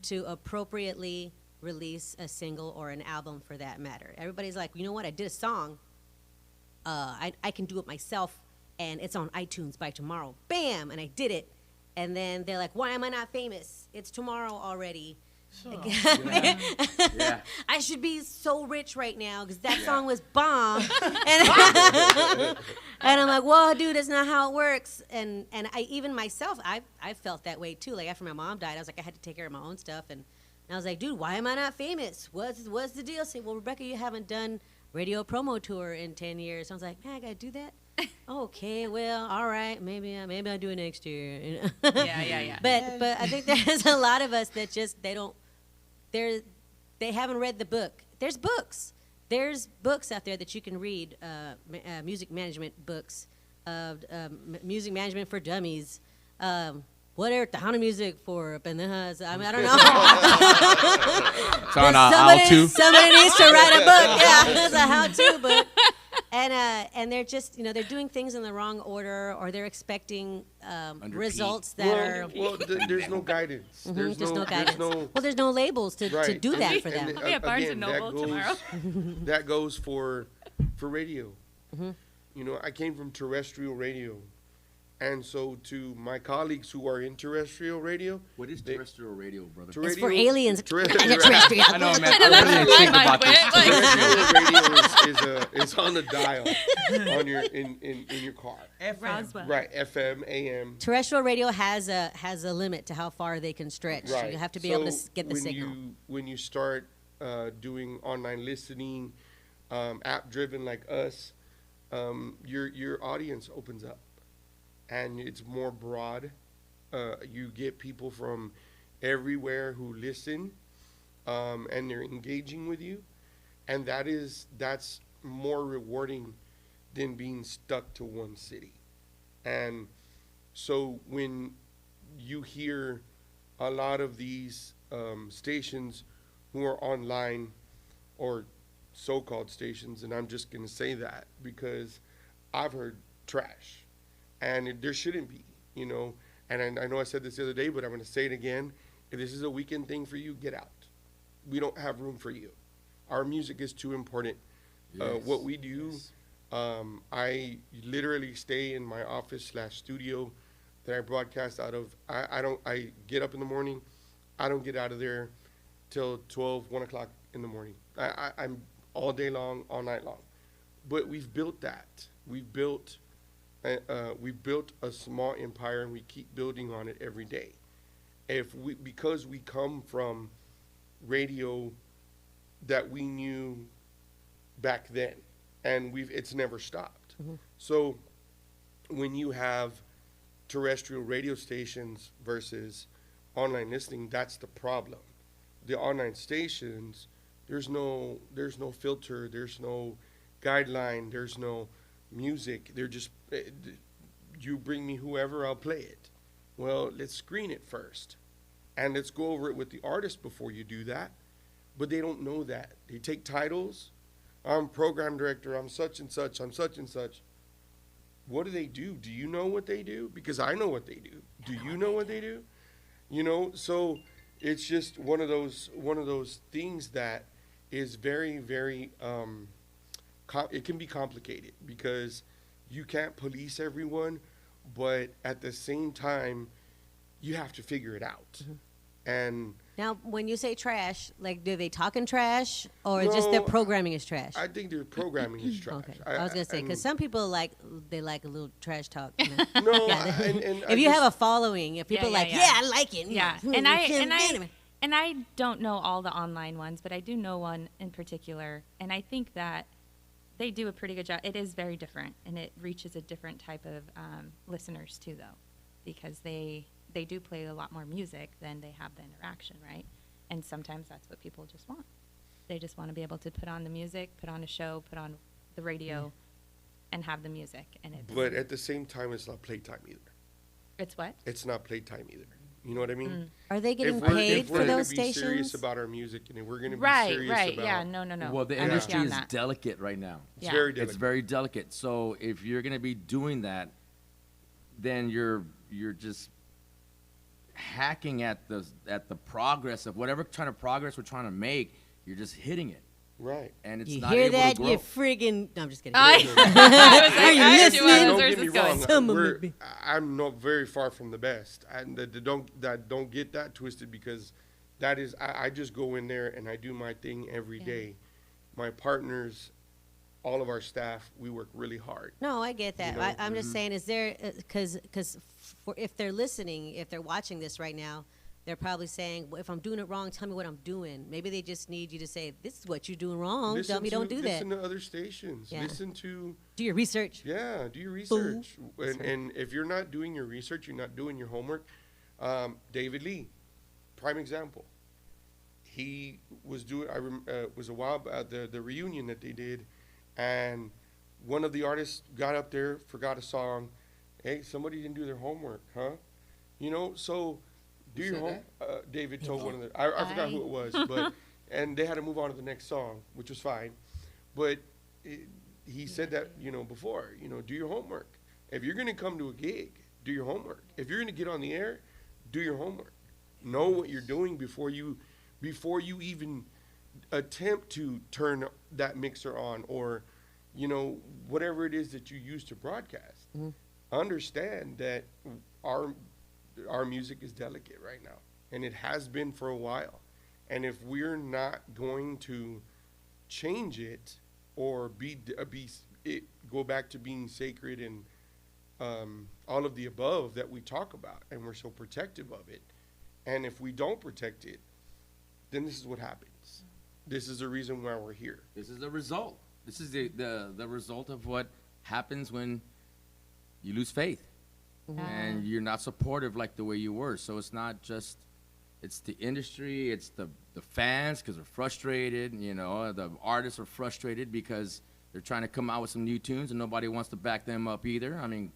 to appropriately release a single or an album for that matter. Everybody's like, you know what? I did a song. I can do it myself, and it's on iTunes by tomorrow. Bam! And I did it. And then they're like, why am I not famous? It's tomorrow already. So, Yeah. I should be so rich right now because that song was bomb. and I'm like, well, dude, that's not how it works. And I even myself, I felt that way too. Like after my mom died, I was like, I had to take care of my own stuff. And I was like, dude, why am I not famous? What's the deal? Say, well, Rebecca, you haven't done radio promo tour in 10 years. I was like, man, I got to do that? Okay, well, all right. Maybe I'll do it next year. You know? Yeah. But I think there's a lot of us that just they haven't read the book. There's books. There's books out there that you can read, music management books, music management for dummies, whatever, Tejano music for pendejas. I mean, I don't know. It's on how-to. Somebody needs to write a book. Yeah, it's a how-to book. And they're just, they're doing things in the wrong order, or they're expecting results that are. There's no guidance. There's no guidance. Well, there's no labels to Right. do And that the- for and them. the- I'll be at Barnes again, and Noble tomorrow. That goes for radio. I came from terrestrial radio, and so to my colleagues who are in terrestrial radio, What is They- terrestrial radio, brother? It's for aliens. Terrestrial Terrestrial. I know, man. I know, that's I where really my think mind about this. went, radio is on the dial on your in your car. FM. Roswell. Right, FM, AM. Terrestrial radio has a limit to how far they can stretch. Right. You have to be able to So get the signal. When you start doing online listening, app driven like us, your audience opens up, and it's more broad. You get people from everywhere who listen, and they're engaging with you, and that's more rewarding than being stuck to one city. And so when you hear a lot of these stations who are online or so-called stations, and I'm just going to say that because I've heard trash, and there shouldn't be, you know. And I know I said this the other day, but I'm going to say it again. If this is a weekend thing for you, get out. We don't have room for you. Our music is too important. What we do, I literally stay in my office/studio that I broadcast out of. I get up in the morning. I don't get out of there till 12, 1 o'clock in the morning. I'm all day long, all night long. But we've built that. We've built a small empire, and we keep building on it every day. Because we come from radio that we knew back then, and it's never stopped. Mm-hmm. So when you have terrestrial radio stations versus online listening, that's the problem. The online stations, there's no filter, there's no guideline, there's no music. They're just, you bring me whoever, I'll play it. Well, let's screen it first, and let's go over it with the artist before you do that. But they don't know that. They take titles. I'm program director, I'm such and such, I'm such and such. What do they do? Do you know what they do? Because I know what they do. Do you know what they do? You know, so it's just one of those things that is very, very, it can be complicated because you can't police everyone, but at the same time, you have to figure it out. Mm-hmm. And Now, when you say trash, like, do they talk in trash, or just No, their programming is trash? I think their programming is trash. Okay, I was gonna say, because some people like a little trash talk. You know? No, Yeah. and If you have a following, if people Yeah, like, yeah. yeah, I like it. Yeah, Mm, and mm, I don't know all the online ones, but I do know one in particular, and I think that they do a pretty good job. It is very different, and it reaches a different type of listeners too, though, because they do play a lot more music than they have the interaction, right? And sometimes that's what people just want. They just want to be able to put on the music, put on a show, put on the radio, and have the music. And But at the same time, it's not playtime either. it's what? It's not playtime either. You know what I mean? Are they getting If we're paid for gonna those be serious stations? about our music, and if we're going to be Right, serious right, about yeah, no. Well, the I'm with industry you on is that. delicate right now. it's Yeah. very It's delicate. very delicate. So if you're going to be doing that, then you're just hacking at the progress of whatever kind of progress we're trying to make. You're just hitting it, Right. and it's You not hear able that? to grow. You friggin'. No, I'm just kidding. I Are you actually listening? wonder Don't where's get me this going. wrong. Some of it. I'm not very far from the best. And don't get that twisted, because that is, I just go in there and I do my thing every Yeah. day. My partners, all of our staff, we work really hard. No, I get that. You know? I'm just saying, is there, because if they're listening, if they're watching this right now, they're probably saying, well, if I'm doing it wrong, tell me what I'm doing. Maybe they just need you to say, this is what you're doing wrong. Tell me don't do that. Listen to other stations. Yeah. Listen to, Do your research. yeah, do your Fool. research. And if you're not doing your research, you're not doing your homework. David Lee, prime example. He was doing, was a while at the reunion that they did, and one of the artists got up there, forgot a song. Hey, somebody didn't do their homework, huh? You know, so do your home. David told one of the, I forgot who it was, but, and they had to move on to the next song, which was fine. But he said that, you know, before, you know, do your homework. If you're going to come to a gig, do your homework. If you're going to get on the air, do your homework. Know what you're doing before you even attempt to turn that mixer on, or, you know, whatever it is that you use to broadcast. Mm-hmm. Understand that our music is delicate right now, and it has been for a while. And if we're not going to change it, or go back to being sacred and all of the above that we talk about, and we're so protective of it, and if we don't protect it, then this is what happens. This is the reason why we're here. This is the result. This is the result of what happens when you lose faith and you're not supportive like the way you were. So it's not just, it's the industry, it's the fans, because they're frustrated, you know, the artists are frustrated because they're trying to come out with some new tunes and nobody wants to back them up either. I mean,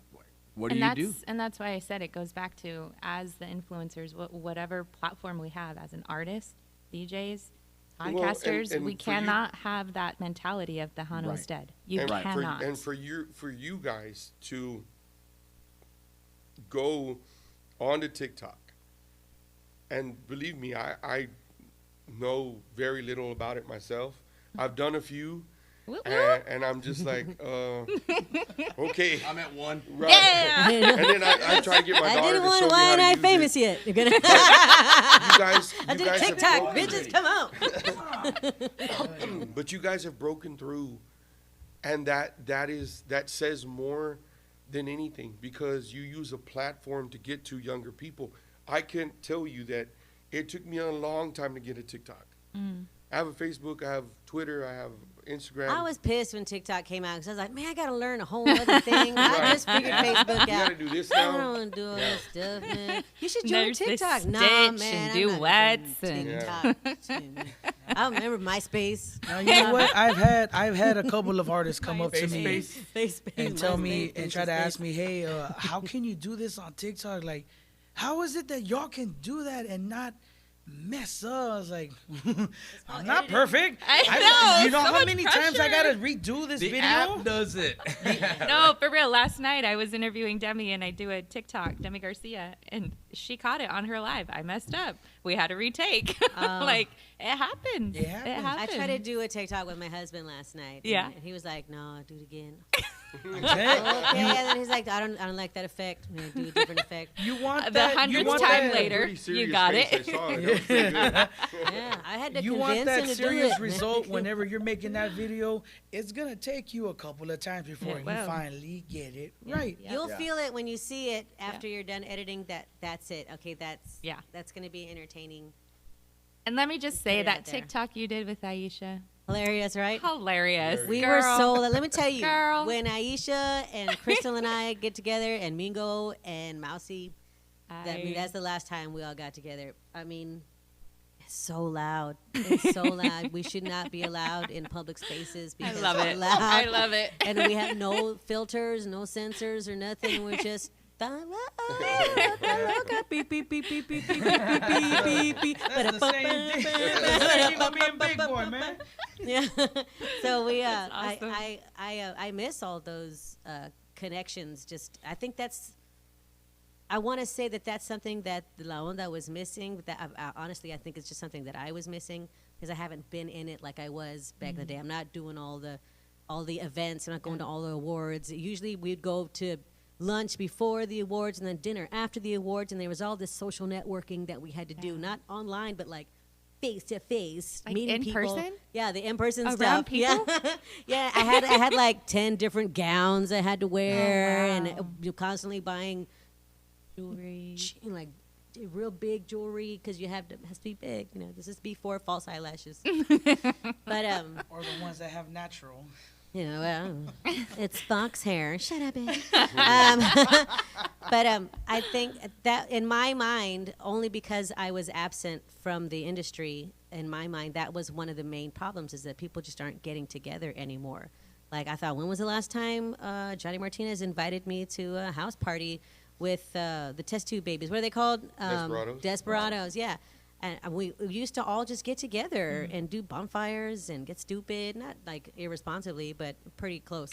what do you do? And that's why I said it goes back to, as the influencers, whatever platform we have as an artist, DJs, Podcasters, and we for you- cannot have that mentality of the Hano is Right. dead. You and cannot. for you guys to go onto TikTok, and believe me, I know very little about it myself. I've done a few, Whoop, whoop. and I'm just like, okay, I'm at one. right. Yeah. And then I try to get my I daughter didn't to want show me Why how Ain't to I use Famous it. yet? You're gonna You I did a guys have TikTok. broken Bitches, come out. but you guys have broken through, and that says more than anything, because you use a platform to get to younger people. I can tell you that it took me a long time to get a TikTok. I have a Facebook, I have Twitter, I have Instagram. I was pissed when TikTok came out because I was like, man, I gotta learn a whole other thing. I just figured Facebook you out. gotta do this I now. don't want to do all this stuff, man. You should join There's the TikTok. Nah, Stitch man, and I'm not duets doing and- TikTok. I remember MySpace. Now, you know what? I've had a couple of artists come up to me MySpace, and tell me MySpace, and try to MySpace. ask me, hey, how can you do this on TikTok? Like, how is it that y'all can do that and not mess up? I was like, I'm not perfect. I know, You know so how much many times I pressure. gotta redo this The video? app does it. No, for real. Last night I was interviewing Demi and I do a TikTok, Demi Garcia, and she caught it on her live. I messed up. We had to retake. Like, it happens. It happens. I tried to do a TikTok with my husband last night. Yeah. And he was like, no, do it again. Okay. Okay. And then he's like, I don't like that effect. I'm going to do a different effect. You want The that? You 100th want time that, later. Pretty You serious got face it. I saw it. That was pretty good. Yeah. I had to You convince want him that to do serious it. result whenever you're making that video. It's gonna take you a couple of times before It you will. finally get it right. You'll Yeah. feel it when you see it after you're done editing. That's it. Okay, that's Yeah. That's going to be entertaining. And let me just say it that out there. TikTok you did with Aisha, Hilarious, right? hilarious. We Girl. were so. Let me tell you, Girl. when Aisha and Crystal and I get together, and Mingo and Mousy, that's the last time we all got together. I mean, it's so loud. It's so loud. We should not be allowed in public spaces I because love we're it. loud. I love it. And we have no filters, no sensors, or nothing. We're just. Beep, beep, beep, beep, beep, beep, beep, beep, beep. That's the same thing. That's the same thing about being big boy, man. Yeah. So we That's awesome. I miss all those connections. Just I think that's I want to say that that's something that La Onda was missing. But that honestly I think it's just something that I was missing because I haven't been in it like I was back in the day. I'm not doing all the events. I'm not going to all the awards. Usually we'd go to lunch before the awards and then dinner after the awards, and there was all this social networking that we had to do, not online but like face to face, Like meeting in people. person? Yeah, the in-person Around stuff. people? Yeah, yeah. I had like 10 different gowns I had to wear, wow. and you're constantly buying Jewelry. like real big jewelry because you has to be big. You know, this is before false eyelashes. But Or the ones that have natural. you know, it's fox hair. Shut up, bitch. But I think that in my mind, only because I was absent from the industry, in my mind, that was one of the main problems is that people just aren't getting together anymore. Like I thought, when was the last time Johnny Martinez invited me to a house party with the test tube babies? What are they called? Desperados. Desperados, yeah. And we used to all just get together and do bonfires and get stupid, not like irresponsibly, but pretty close.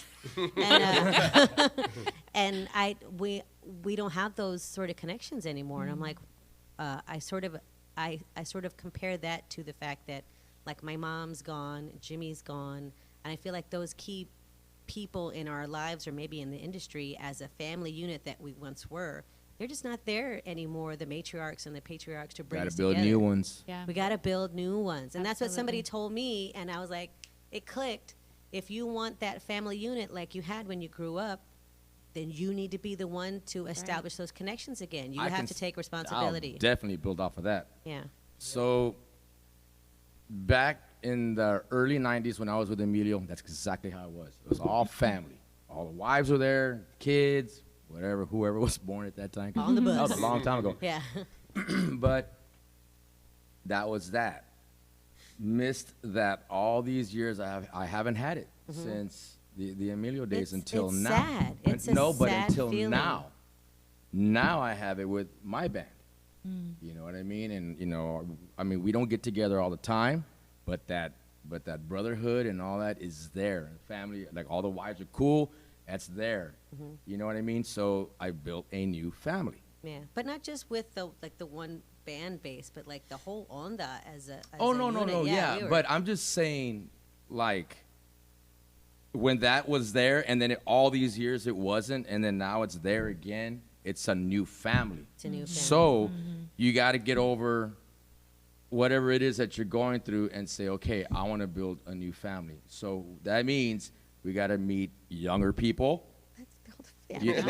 And, and we don't have those sort of connections anymore. And I'm like, I sort of compare that to the fact that like my mom's gone, Jimmy's gone, and I feel like those key people in our lives or maybe in the industry as a family unit that we once were, they're just not there anymore, the matriarchs and the patriarchs to bring Got us to build together. new ones. Yeah. We got to build new ones. And that's what somebody Absolutely. told me, and I was like, it clicked. If you want that family unit like you had when you grew up, then you need to be the one to establish those connections again. You I have can to take I'll responsibility. definitely build off of that. Yeah. So back in the early 90s when I was with Emilio, that's exactly how it was. It was all family. All the wives were there, kids, whatever, whoever was born at that time. On the That was bus. a long time ago. Yeah. But that was that. Missed that all these years. I haven't had it since the Emilio days until it's now. sad. It's a but sad until feeling. now. Now I have it with my band. You know what I mean? And I mean, we don't get together all the time, but that brotherhood and all that is there. Family, like all the wives are cool. That's there. You know what I mean? So I built a new family. Yeah, but not just with the one band base, but like the whole onda as a. Oh a no, unit. yeah. We were- But I'm just saying, like, when that was there, and then all these years it wasn't, and then now it's there again. It's a new family. It's a new family. So you got to get over whatever it is that you're going through and say, okay, I want to build a new family. So that means we got to meet younger people. Let's build a family. Yeah,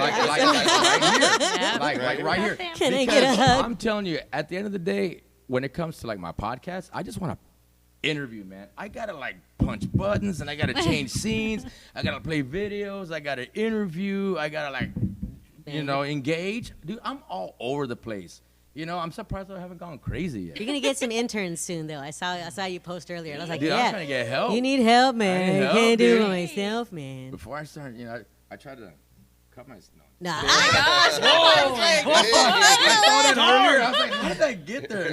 like right here. Can I Because get a hug? I'm telling you, at the end of the day, when it comes to like my podcast, I just want to interview, man. I gotta like punch buttons and I gotta change scenes. I gotta play videos. I gotta interview. I gotta like, engage. Dude, I'm all over the place. I'm surprised I haven't gone crazy yet. You're gonna get some interns soon, though. I saw you post earlier, and I was like, Dude, yeah, I'm trying to get help. you need help, man. I need I help, can't do it dude. myself, man. Before I start, I tried to cut my snow. Nah. I saw that earlier. I was like, how did I get there? It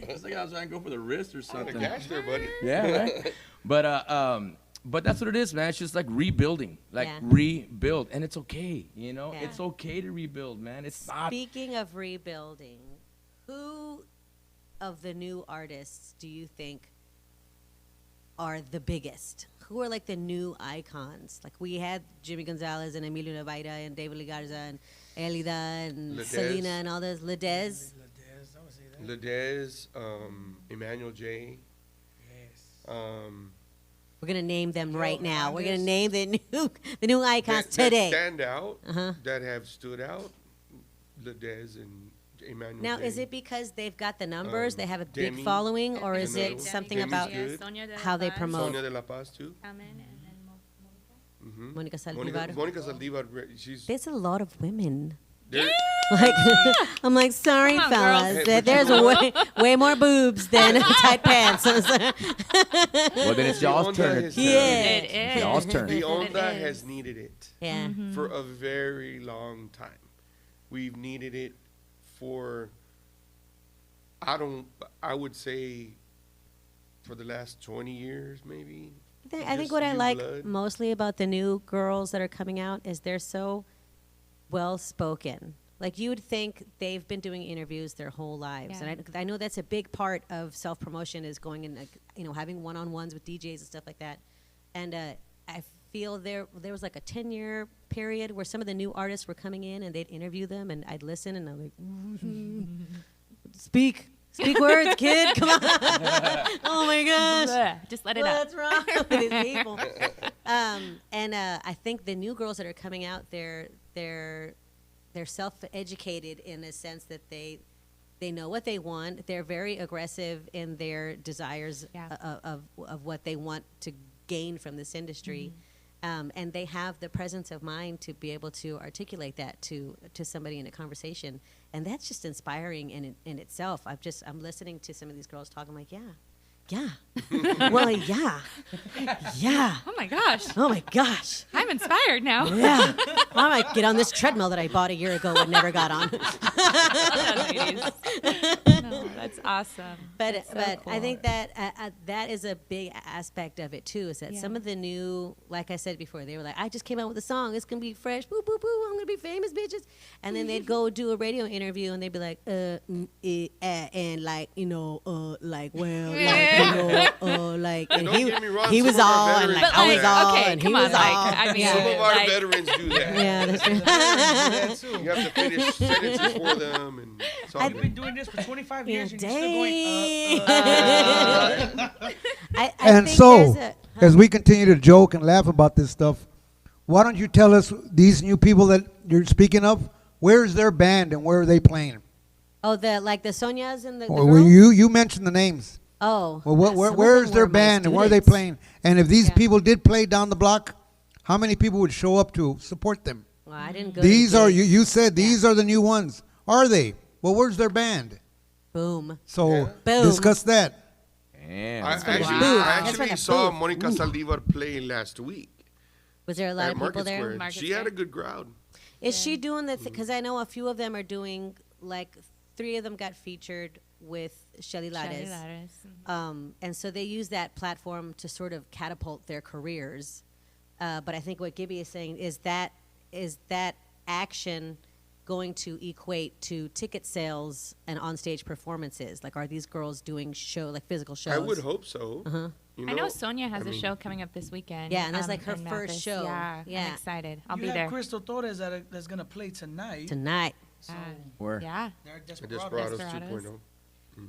looks like I was trying to go for the wrist or The something. cash there, buddy. Yeah, right. But that's what it is, man. It's just like rebuilding, Yeah. rebuild, and it's okay. Yeah. It's okay to rebuild, man. It's not. Speaking of rebuilding, who of the new artists do you think are the biggest? Who are like the new icons? Like we had Jimmy Gonzalez and Emilio Navaira and David Legarza and Elida and Ledez. Selena and all those. Ledez. I would say that. Ledez, Emmanuel J. Yes. We're gonna name them Joe right now. We're gonna Hernandez. name the new icons that today. stand out, Uh-huh. that have stood out, Ledez and Emmanuel Now, J. is it because they've got the numbers, they have a big Demi following, or is Demi- it something Demi's about good. how they promote? Sonia de la Paz, too. Monica Monica, Saldivar? Monica Saldivar, she's... There's a lot of women. there- Like, I'm like, sorry, Come on, fellas. girls. that There's way more boobs than tight pants. Well, then it's y'all's Onda turn. has- Yeah. It is. Y'all's turn. The It Onda is. has needed it Yeah. for a very long time. We've needed it for, I would say, for the last 20 years, maybe. I think Just what I new like blood. mostly about the new girls that are coming out is they're so well spoken. Like you would think they've been doing interviews their whole lives, Yeah. and I know that's a big part of self promotion is going and like, having one on ones with DJs and stuff like that. And I feel there was like a 10-year period where some of the new artists were coming in and they'd interview them, and I'd listen and I'm like, speak words, kid, come on. Oh my gosh. Blech, just let it out. What's wrong with these people? I think the new girls that are coming out, they're self-educated in a sense that they know what they want. They're very aggressive in their desires Yeah. of what they want to gain from this industry. And they have the presence of mind to be able to articulate that to somebody in a conversation, and that's just inspiring in itself. I'm listening to some of these girls talk. I'm like, yeah, well, yeah, Oh my gosh. oh my gosh, I'm inspired now. yeah. I might get on this treadmill that I bought a year ago and never got on. No, that's awesome. But That's so I cool. think that that is a big aspect of it too. Is that Yeah. some of the new, like I said before, they were like, I just came out with a song. It's gonna be fresh. Boo boo boo. I'm gonna be famous, bitches. And then they'd go do a radio interview and they'd be like, and like like well, like and Don't he get me wrong, he was some of our all and veterans like But I was like, all okay, and he come was on, like, all. I mean, yeah. Some of our like- veterans do that. Yeah, that's true. You have to finish sentences for them, and it's all I've good. been doing this for 25 Yeah, years and you're still going, dang. I And think so, there's as we continue to joke and laugh about this stuff, why don't you tell us, these new people that you're speaking of, where's their band and where are they playing? the Sonias and the Well, girls? you mentioned the names. Oh. Well, some of where's them their were my band and where are they students. playing? And if these Yeah. people did play down the block, how many people would show up to support them? Well, I didn't go. These to are, gigs. you said these are the new ones. Are they? Well, where's their band? Boom. So Yeah. Boom. discuss that. Damn. I from the actually, booth. I That's actually from the saw booth. Monica Saldivar play last week Was there a lot at of people Market there? Square. Market She had Square. a good crowd. Is she doing the? Because I know a few of them are doing like 3 of them got featured Shelly Shelly Lares. Lares. And so they use that platform to sort of catapult their careers. But I think what Gibby is saying is that action going to equate to ticket sales and onstage performances? Like, are these girls doing physical shows? I would hope so. Uh-huh. I know Sonia has a show coming up this weekend. Yeah, and that's like her in first Mathis. show. Yeah, Yeah. I'm excited. I'll you be have there. Crystal Torres that's gonna play tonight. Tonight. Where? Yeah. They're Desperados Desperados. 2.0.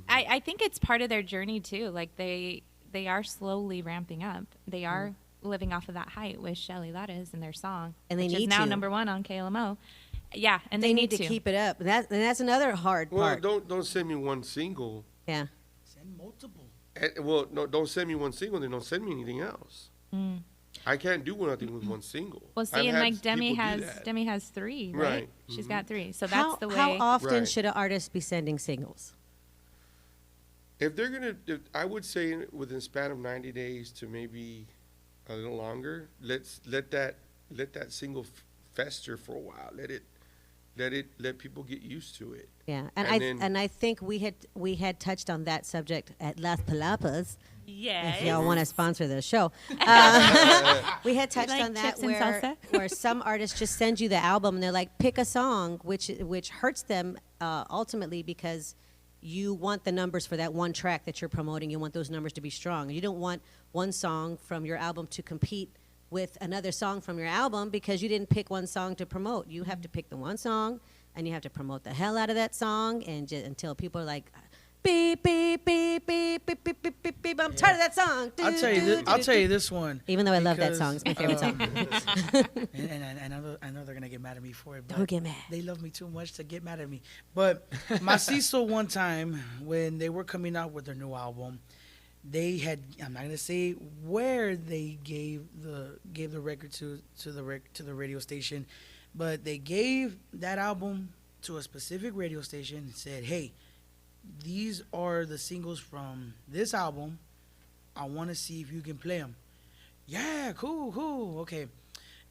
I think it's part of their journey too. Like they are slowly ramping up. They are living off of that height with Shelly Lares and their song, And they which need is now to. #1 on KLMO. Yeah, and They need to keep it up. And that's another hard Well, part. don't send me one single. Yeah. Send multiple. Well, no, don't send me one single. Then don't send me anything else. I can't do nothing with one single. Well, I've see, and had like Demi people do has that. Demi has 3, right? Right. She's got 3. So How, that's the way. how often Right. should an artist be sending singles? If they're I would say within a span of 90 days to maybe a little longer. Let that single fester for a while. Let people get used to it. Yeah, And then- I think we had touched on that subject at Las Palapas. Yes. If y'all want to sponsor the show, we had touched like on that chips and salsa? where some artists just send you the album and they're like, pick a song, which hurts them ultimately because you want the numbers for that one track that you're promoting. You want those numbers to be strong. You don't want one song from your album to compete with another song from your album because you didn't pick one song to promote. You have to pick the one song and you have to promote the hell out of that song and until people are like, beep, beep, beep, beep, beep, beep, beep, beep, beep. I'm tired of that song. I'll tell you this one. Even though I love that because, song. It's my favorite song. and I know they're gonna get mad at me for it. But Don't get mad. They love me too much to get mad at me. But Macizo one time when they were coming out with their new album, they had, I'm not gonna say where they gave the record to the radio station, but they gave that album to a specific radio station and said, hey, these are the singles from this album. I want to see if you can play them. Yeah, cool. Okay.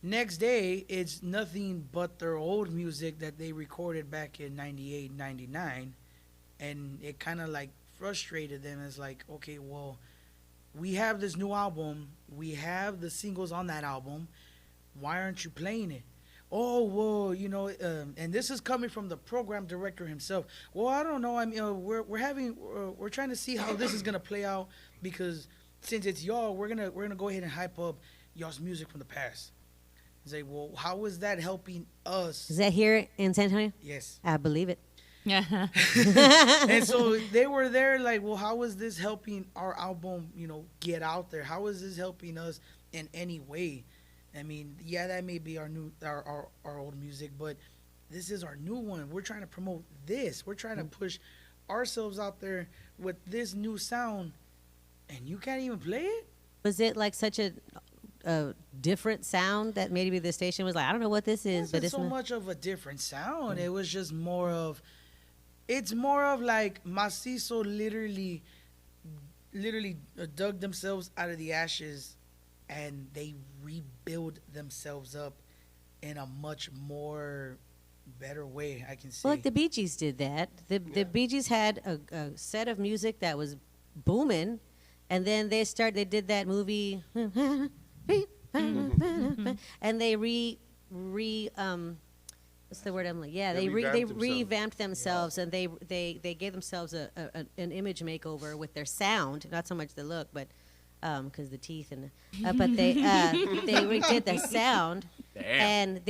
Next day, it's nothing but their old music that they recorded back in 98, 99. And it kind of like frustrated them. It's like, okay, well, we have this new album. We have the singles on that album. Why aren't you playing it? Oh, well, and this is coming from the program director himself. Well, I don't know. I mean, we're trying to see how this is gonna play out because since it's y'all, we're gonna go ahead and hype up y'all's music from the past. It's like, well, how is that helping us? Is that here in San Antonio? Yes. I believe it. Yeah. And so they were there like, well, how is this helping our album, get out there? How is this helping us in any way? I mean, yeah, that may be our old music, but this is our new one. We're trying to promote this. We're trying to push ourselves out there with this new sound, and you can't even play it? Was it like such a different sound that maybe the station was like, I don't know what this is, but It's it's so not. much of a different sound. It was just more of like Macizo literally dug themselves out of the ashes and they rebuild themselves up in a much more better way, I can say. Well, like the Bee Gees did that. The Bee Gees had a set of music that was booming, and then they did that movie, and they what's the word I'm like? Yeah, they revamped themselves, and they gave themselves an image makeover with their sound, not so much the look, but because the teeth but they redid the sound. Damn.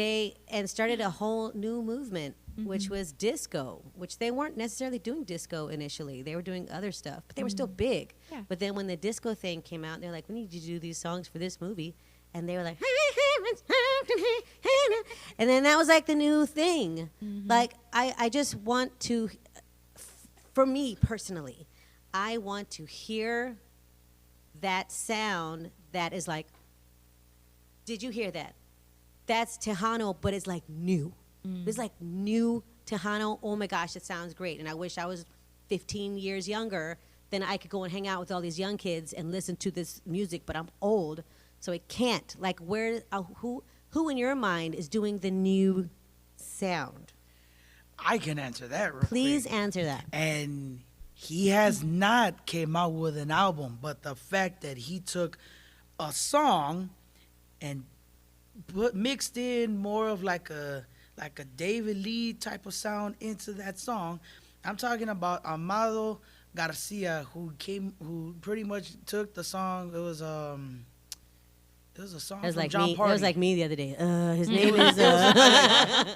and started a whole new movement, which was disco, which they weren't necessarily doing disco initially. They were doing other stuff, but they were still big. Yeah. But then when the disco thing came out, they're like, we need you to do these songs for this movie. And they were like, and then that was like the new thing. Like, I just want to, for me personally, I want to hear that sound that is like, did you hear that? That's Tejano, but it's like new. It's like new Tejano. Oh my gosh, it sounds great. And I wish I was 15 years younger, then I could go and hang out with all these young kids and listen to this music, but I'm old, so it can't. Like, who in your mind is doing the new sound? I can answer that real Please quick. answer that. And He has not came out with an album, but the fact that he took a song and mixed in more of like a David Lee type of sound into that song. I'm talking about Amado Garcia, who pretty much took the song. It was a song from like John me. Party. It was like me the other day. His name is.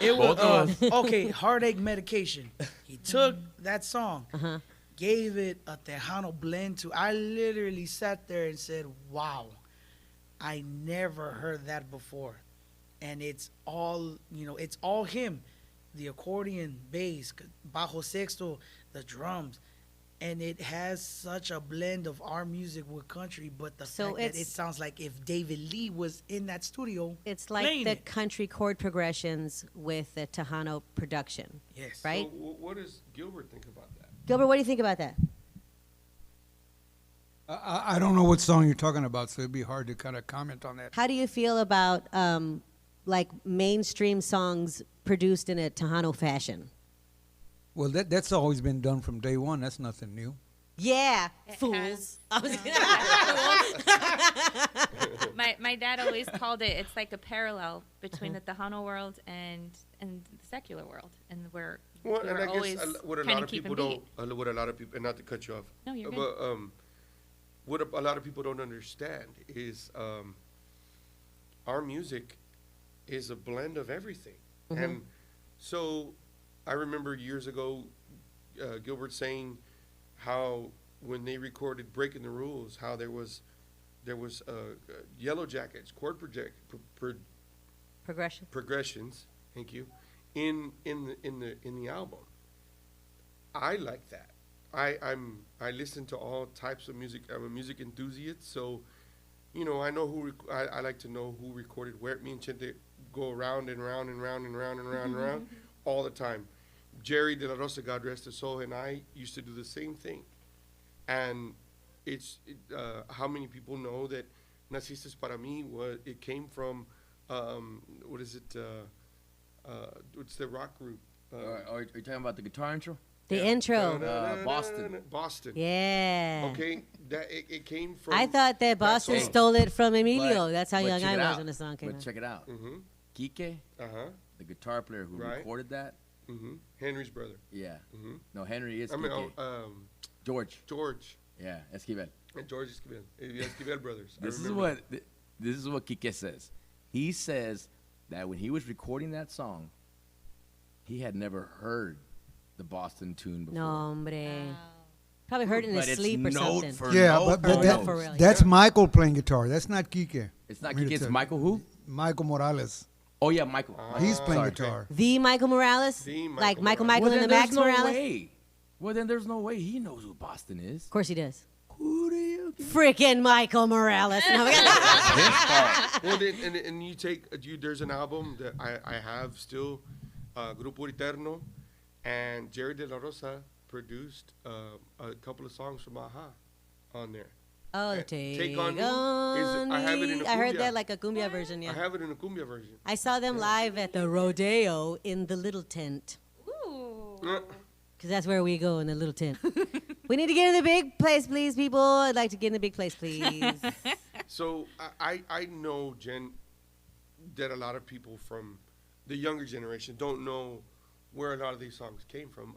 It was okay. Heartache Medication. He took that song, gave it a Tejano blend to. I literally sat there and said, "Wow, I never heard that before," and it's all it's all him, the accordion, bass, bajo sexto, the drums. And it has such a blend of our music with country, but the fact that it sounds like if David Lee was in that studio, it's like the country chord progressions with the Tejano production. Yes. Right? So what does Gilbert think about that? Gilbert, what do you think about that? I don't know what song you're talking about, so it'd be hard to kind of comment on that. How do you feel about like mainstream songs produced in a Tejano fashion? Well, that's always been done from day one. That's nothing new. Yeah, It fools. My dad always called it's like a parallel between the Tejano world and the secular world, and we're And I always guess what a trying lot to of keep people them don't, what a lot of people, and not to cut you off, No, you're but what a lot of people don't understand is our music is a blend of everything, and so I remember years ago, Gilbert saying how when they recorded "Breaking the Rules," how there was Yellow Jackets chord progressions. Thank you, in the album. I like that. I listen to all types of music. I'm a music enthusiast, so I know I like to know who recorded where. Me and Chente go around and round and round and round and round and round all the time. Jerry De La Rosa, God rest his soul, and I used to do the same thing. And it's how many people know that Naciste Para Mí it came from what is it? What's the rock group? Are you talking about the guitar intro? The intro. Boston. Boston. Yeah. Okay, that it came from. I thought that Boston song. stole it from Emilio. But- That's how but young check I it was out. when the song came But out. check it out. Mm-hmm. Kike, the guitar player who Right. recorded that. Mm-hmm. Henry's brother. Yeah. Mm-hmm. No, Henry is I mean, Kike. George. George Yeah, Esquivel. and George Esquivel. The Esquivel brothers. I This is remember. what Kike says. He says that when he was recording that song, he had never heard the Boston tune before. No, hombre. Probably heard it in But his it's sleep or note something. for Yeah, note but for that, note. For real, that's Michael playing guitar. That's not Kike. It's not I'm here Kike. to It's tell Michael who? Michael Morales. Oh yeah, Michael. He's playing Sorry. guitar. The Michael Morales? The Like Michael Michael Well, and then the Max there's no Morales? way. Well, then there's no way he knows who Boston is. Of course he does. Who do you get? Freaking Michael Morales. No, His fault. Well, then, and you take there's an album that I have still, Grupo Eterno, and Jerry De La Rosa produced a couple of songs from Aha on there. Oh, Take On Me is- I have it in a I heard cumbia. that like a cumbia version, I yeah. have it in a cumbia version. I saw them live at the Rodeo in the Little Tent. Ooh. Because that's where we go, in the Little Tent. We need to get in the big place, please, people. I'd like to get in the big place, please. So I know, Jen, that a lot of people from the younger generation don't know where a lot of these songs came from.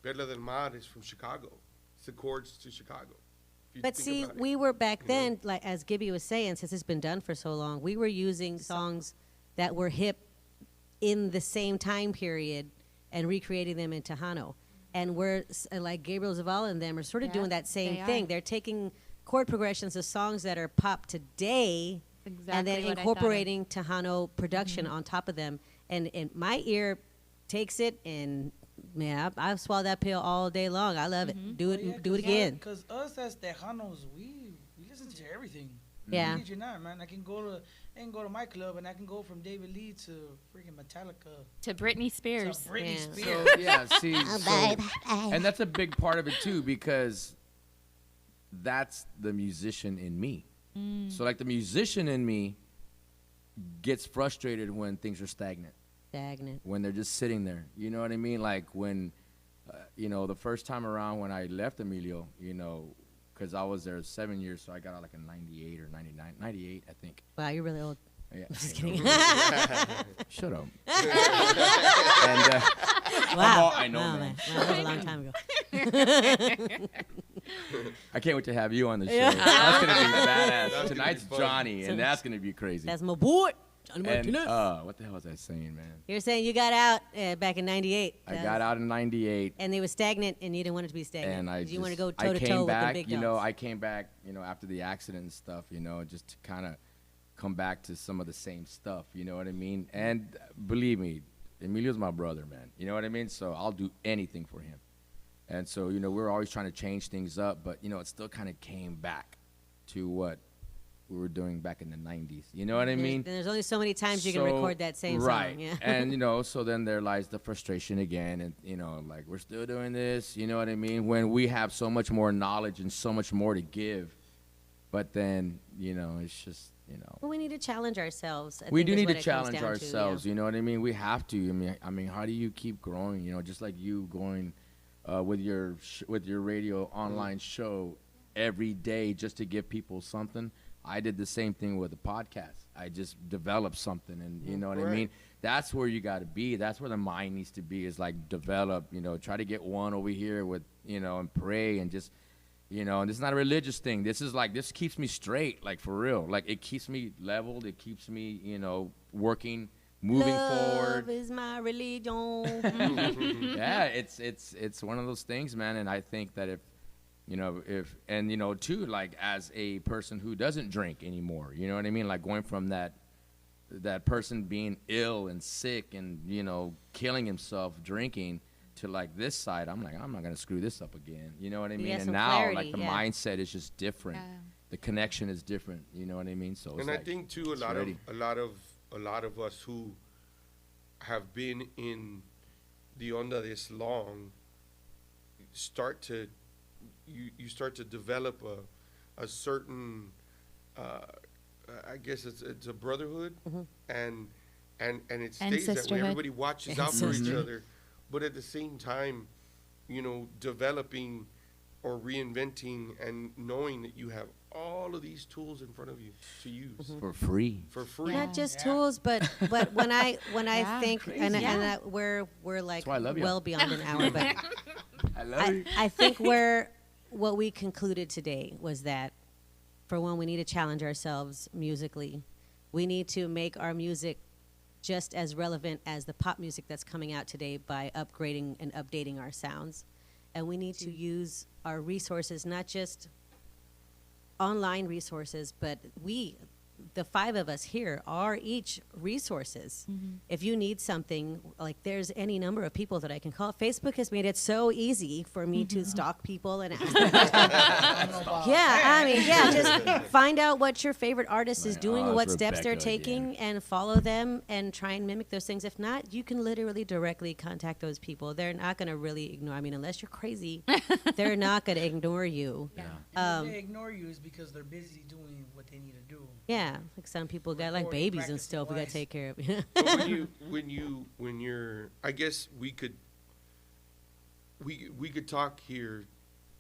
Perla del Mar is from Chicago. It's the chords to Chicago. If you But think see, about it. we were back you know? then, like as Gibby was saying, since it's been done for so long, we were using songs that were hip in the same time period and recreating them in Tejano. And we're like Gabriel Zavala and them are sort of Yeah, doing that same they thing. are. They're taking chord progressions of songs that are pop today Exactly and then what I thought of. incorporating Tejano production on top of them. And my ear takes it, and man, I swallow that pill all day long. I love it. Do it, do it again. Because us as Tejanos, we listen to everything. Yeah. I kid you not, man. I can go to my club and I can go from David Lee to freaking Metallica To Britney to Spears. Britney Yeah. Spears. So, yeah, see, and that's a big part of it too, because that's the musician in me. So like the musician in me gets frustrated when things are stagnant, Stagnant. when they're just sitting there. You know what I mean? Like when you know, the first time around when I left Emilio, you know, because I was there 7 years, so I got out like in 98 or 99, 98, I think. Wow, you're really old. Yeah. Just kidding. Shut up. And, Wow. I know, Wow, man. Wow, that was a long time ago. I can't wait to have you on the show. Yeah. That's gonna be That's badass. gonna Tonight's be fun. Johnny, and that's gonna be crazy. That's my boy, Johnny And Martinez. what the hell was I saying, man? You're saying you got out back in '98. I got out in '98, and they were stagnant, and you didn't want it to be stagnant. and you want to just- go toe to I came toe with the back, big you know, dogs. I came back, you know, after the accident and stuff, you know, just to kind of come back to some of the same stuff, you know what I mean? And believe me, Emilio's my brother, man. You know what I mean? So I'll do anything for him. And so, you know, we're always trying to change things up, but, you know, it still kind of came back to what we were doing back in the 90s. You know what I mean? There's only so many times you can record that same right. song. Yeah. And, you know, so then there lies the frustration again. And, you know, like, we're still doing this. You know what I mean? When we have so much more knowledge and so much more to give. But then, you know, it's just, you know. Well, we need to challenge ourselves. I We think do is need what to it comes challenge down to, ourselves. yeah. You know what I mean? We have to. I mean, how do you keep growing? You know, just like you going with your radio online show every day just to give people something. I did the same thing with the podcast. I just developed something, and you know what I mean? That's where you got to be. That's where the mind needs to be, is like develop, you know, try to get one over here with, you know, and pray and just, you know, and this is not a religious thing. This is like, this keeps me straight, like for real. Like it keeps me leveled. It keeps me, you know, working, moving forward. Love is my religion. Yeah, it's one of those things, man. And I think that if, you know, and you know, too, like as a person who doesn't drink anymore, you know what I mean? Like going from that person being ill and sick and, you know, killing himself drinking to like this side, I'm like, I'm not gonna screw this up again. You know what I mean? Yeah, And some now, clarity, like the yeah. mindset is just different. Yeah. The connection is different. You know what I mean? So it's And like, I think too, it's ready. a lot of us who have been in the onda this long start to you start to develop a certain I guess it's a brotherhood and it stays that way. sisterhood. Everybody watches And out for each sisterhood. other, but at the same time, you know, developing or reinventing and knowing that you have all of these tools in front of you to use for free. for free. Not just tools, but when I Yeah. think and Yeah. we're like That's why I love you. well beyond an hour, but I love you. I think what we concluded today was that for one, we need to challenge ourselves musically. We need to make our music just as relevant as the pop music that's coming out today by upgrading and updating our sounds. And we need to use our resources, not just online resources, but the five of us here are each resources. If you need something, like there's any number of people that I can call. Facebook has made it so easy for me to stalk people and ask them. Just find out what your favorite artist is Right. doing, Oh, what it's steps they're Rebecca taking, again. and follow them and try and mimic those things. If not, you can literally directly contact those people. They're not going to really ignore. I mean, unless you're crazy, they're not going to ignore you. And Um, if they ignore you is because they're busy doing what they need to do. Yeah, like some people got like Recording, babies and practicing stuff we got to wise. take care of. But when you're, I guess we could talk here,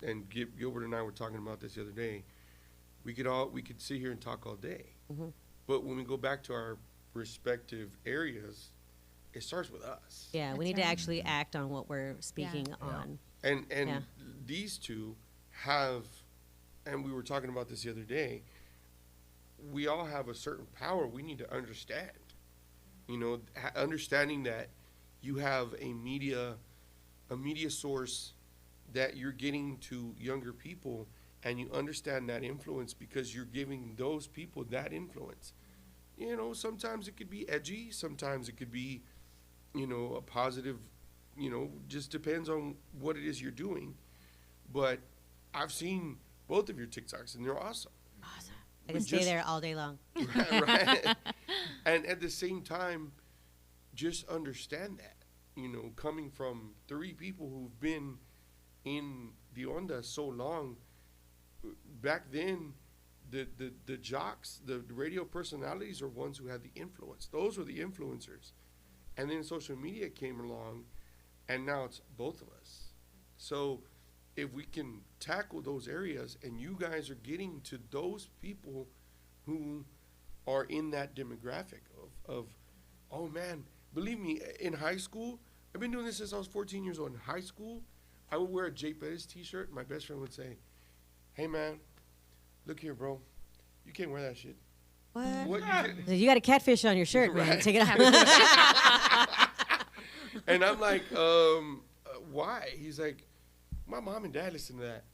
and Gilbert and I were talking about this the other day. We could sit here and talk all day, but when we go back to our respective areas, it starts with us. Yeah, we That's need to right. actually act on what we're speaking on. And Yeah. these two have, and we were talking about this the other day. We all have a certain power we need to understand. You know, understanding that you have a media source that you're getting to younger people, and you understand that influence because you're giving those people that influence. You know, sometimes it could be edgy, sometimes it could be, you know, a positive, you know, just depends on what it is you're doing. But I've seen both of your TikToks, and they're awesome. I can We stay just- there all day long. Right? And at the same time, just understand that, you know, coming from three people who've been in the onda so long. Back then, the jocks, the radio personalities are ones who had the influence. Those were the influencers. And then social media came along, and now it's both of us. So if we can tackle those areas, and you guys are getting to those people who are in that demographic of oh man, believe me, in high school, I've been doing this since I was 14 years old. In high school, I would wear a Jay Perez t-shirt. My best friend would say, hey man, look here, bro, you can't wear that shit. What? You You got a catfish on your shirt, man. Right. Take it off. And I'm like, why? He's like, my mom and dad listen to that.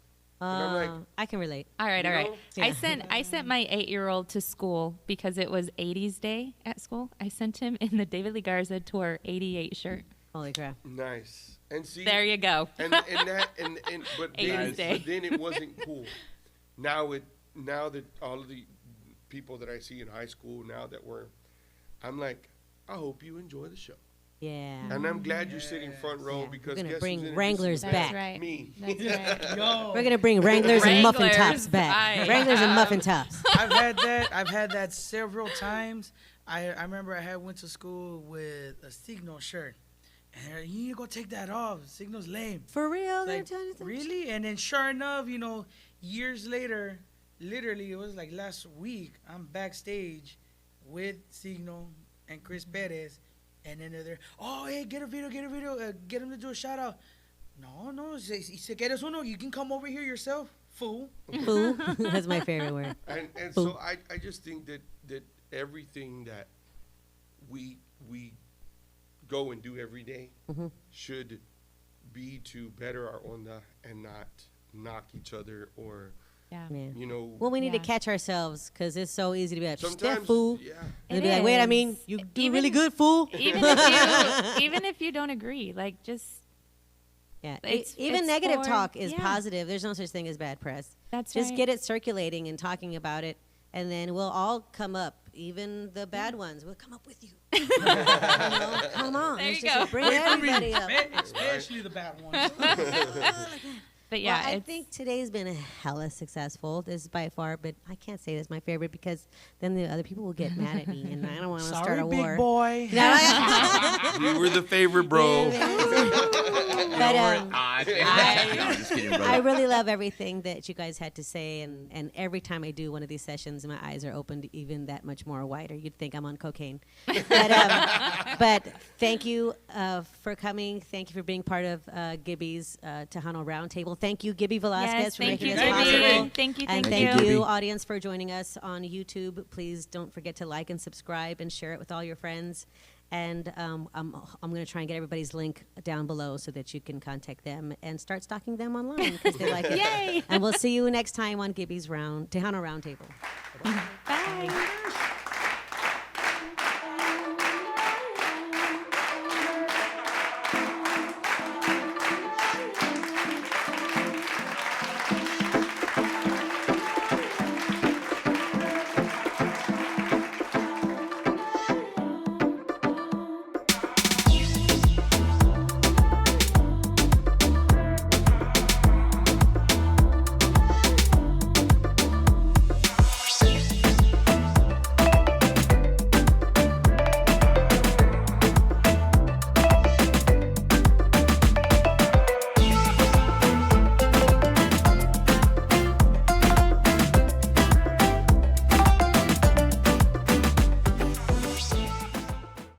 And I'm like, I can relate. All right, You all right. know? Yeah. I sent my 8-year-old to school because it was 80s day at school. I sent him in the David Lee Garza Tour 88 shirt. Holy crap. nice. And see, There you go. and but then, 80s day. but then it wasn't cool. Now that all of the people that I see in high school I'm like, I hope you enjoy the show. Yeah. And I'm glad you're sitting front row Yeah. because We're gonna guess bring who's introducing Wranglers us? back. right. Me. That's right. Yo, We're going to bring Wranglers and muffin Wranglers. tops back. Aye. Wranglers and muffin tops. I've had that several times. I remember I went to school with a Signal shirt. And they're like, you need to go take that off. Signal's lame. For real? They're Like, telling you something? really? And then sure enough, years later, literally it was like last week, I'm backstage with Signal and Chris Perez. And then they're there, oh, hey, get a video, get him to do a shout out. No, si quieres uno, you can come over here yourself, fool. Fool. That's my favorite word. And so I just think that everything that we go and do every day should be to better our onda and not knock each other or, Yeah. Yeah. Well, we need to Yeah. catch ourselves because it's so easy to be like, that sometimes, fool. yeah. And It be like, wait, I mean, is. you do Even- really good, fool. Even if you don't agree, like just Yeah. It's- Even it's negative for- talk is yeah. positive. There's no such thing as bad press. that's Just right. get it circulating and talking about it, and then we'll all come up. Even the bad ones will come up with you. Come on. There let's you just go. Bring everybody up. Especially the bad ones. But yeah, Well, I it's- think today's been hella successful. This is by far, but I can't say that's my favorite because then the other people will get mad at me, and I don't want to start Sorry, a war. big boy. You were the favorite, bro. But No, just kidding, bro. I really love everything that you guys had to say, and every time I do one of these sessions, my eyes are opened even that much more wider. You'd think I'm on cocaine. But thank you for coming. Thank you for being part of Gibby's Tejano Roundtable. Thank you, Gibby Velasquez, yes, for thank making you, this Gibby. possible. Thank you, And thank thank you. you, audience, for joining us on YouTube. Please don't forget to like and subscribe and share it with all your friends. And I'm going to try and get everybody's link down below so that you can contact them and start stalking them online because they like it. Yay! And we'll see you next time on Gibby's Tejano Roundtable. Bye.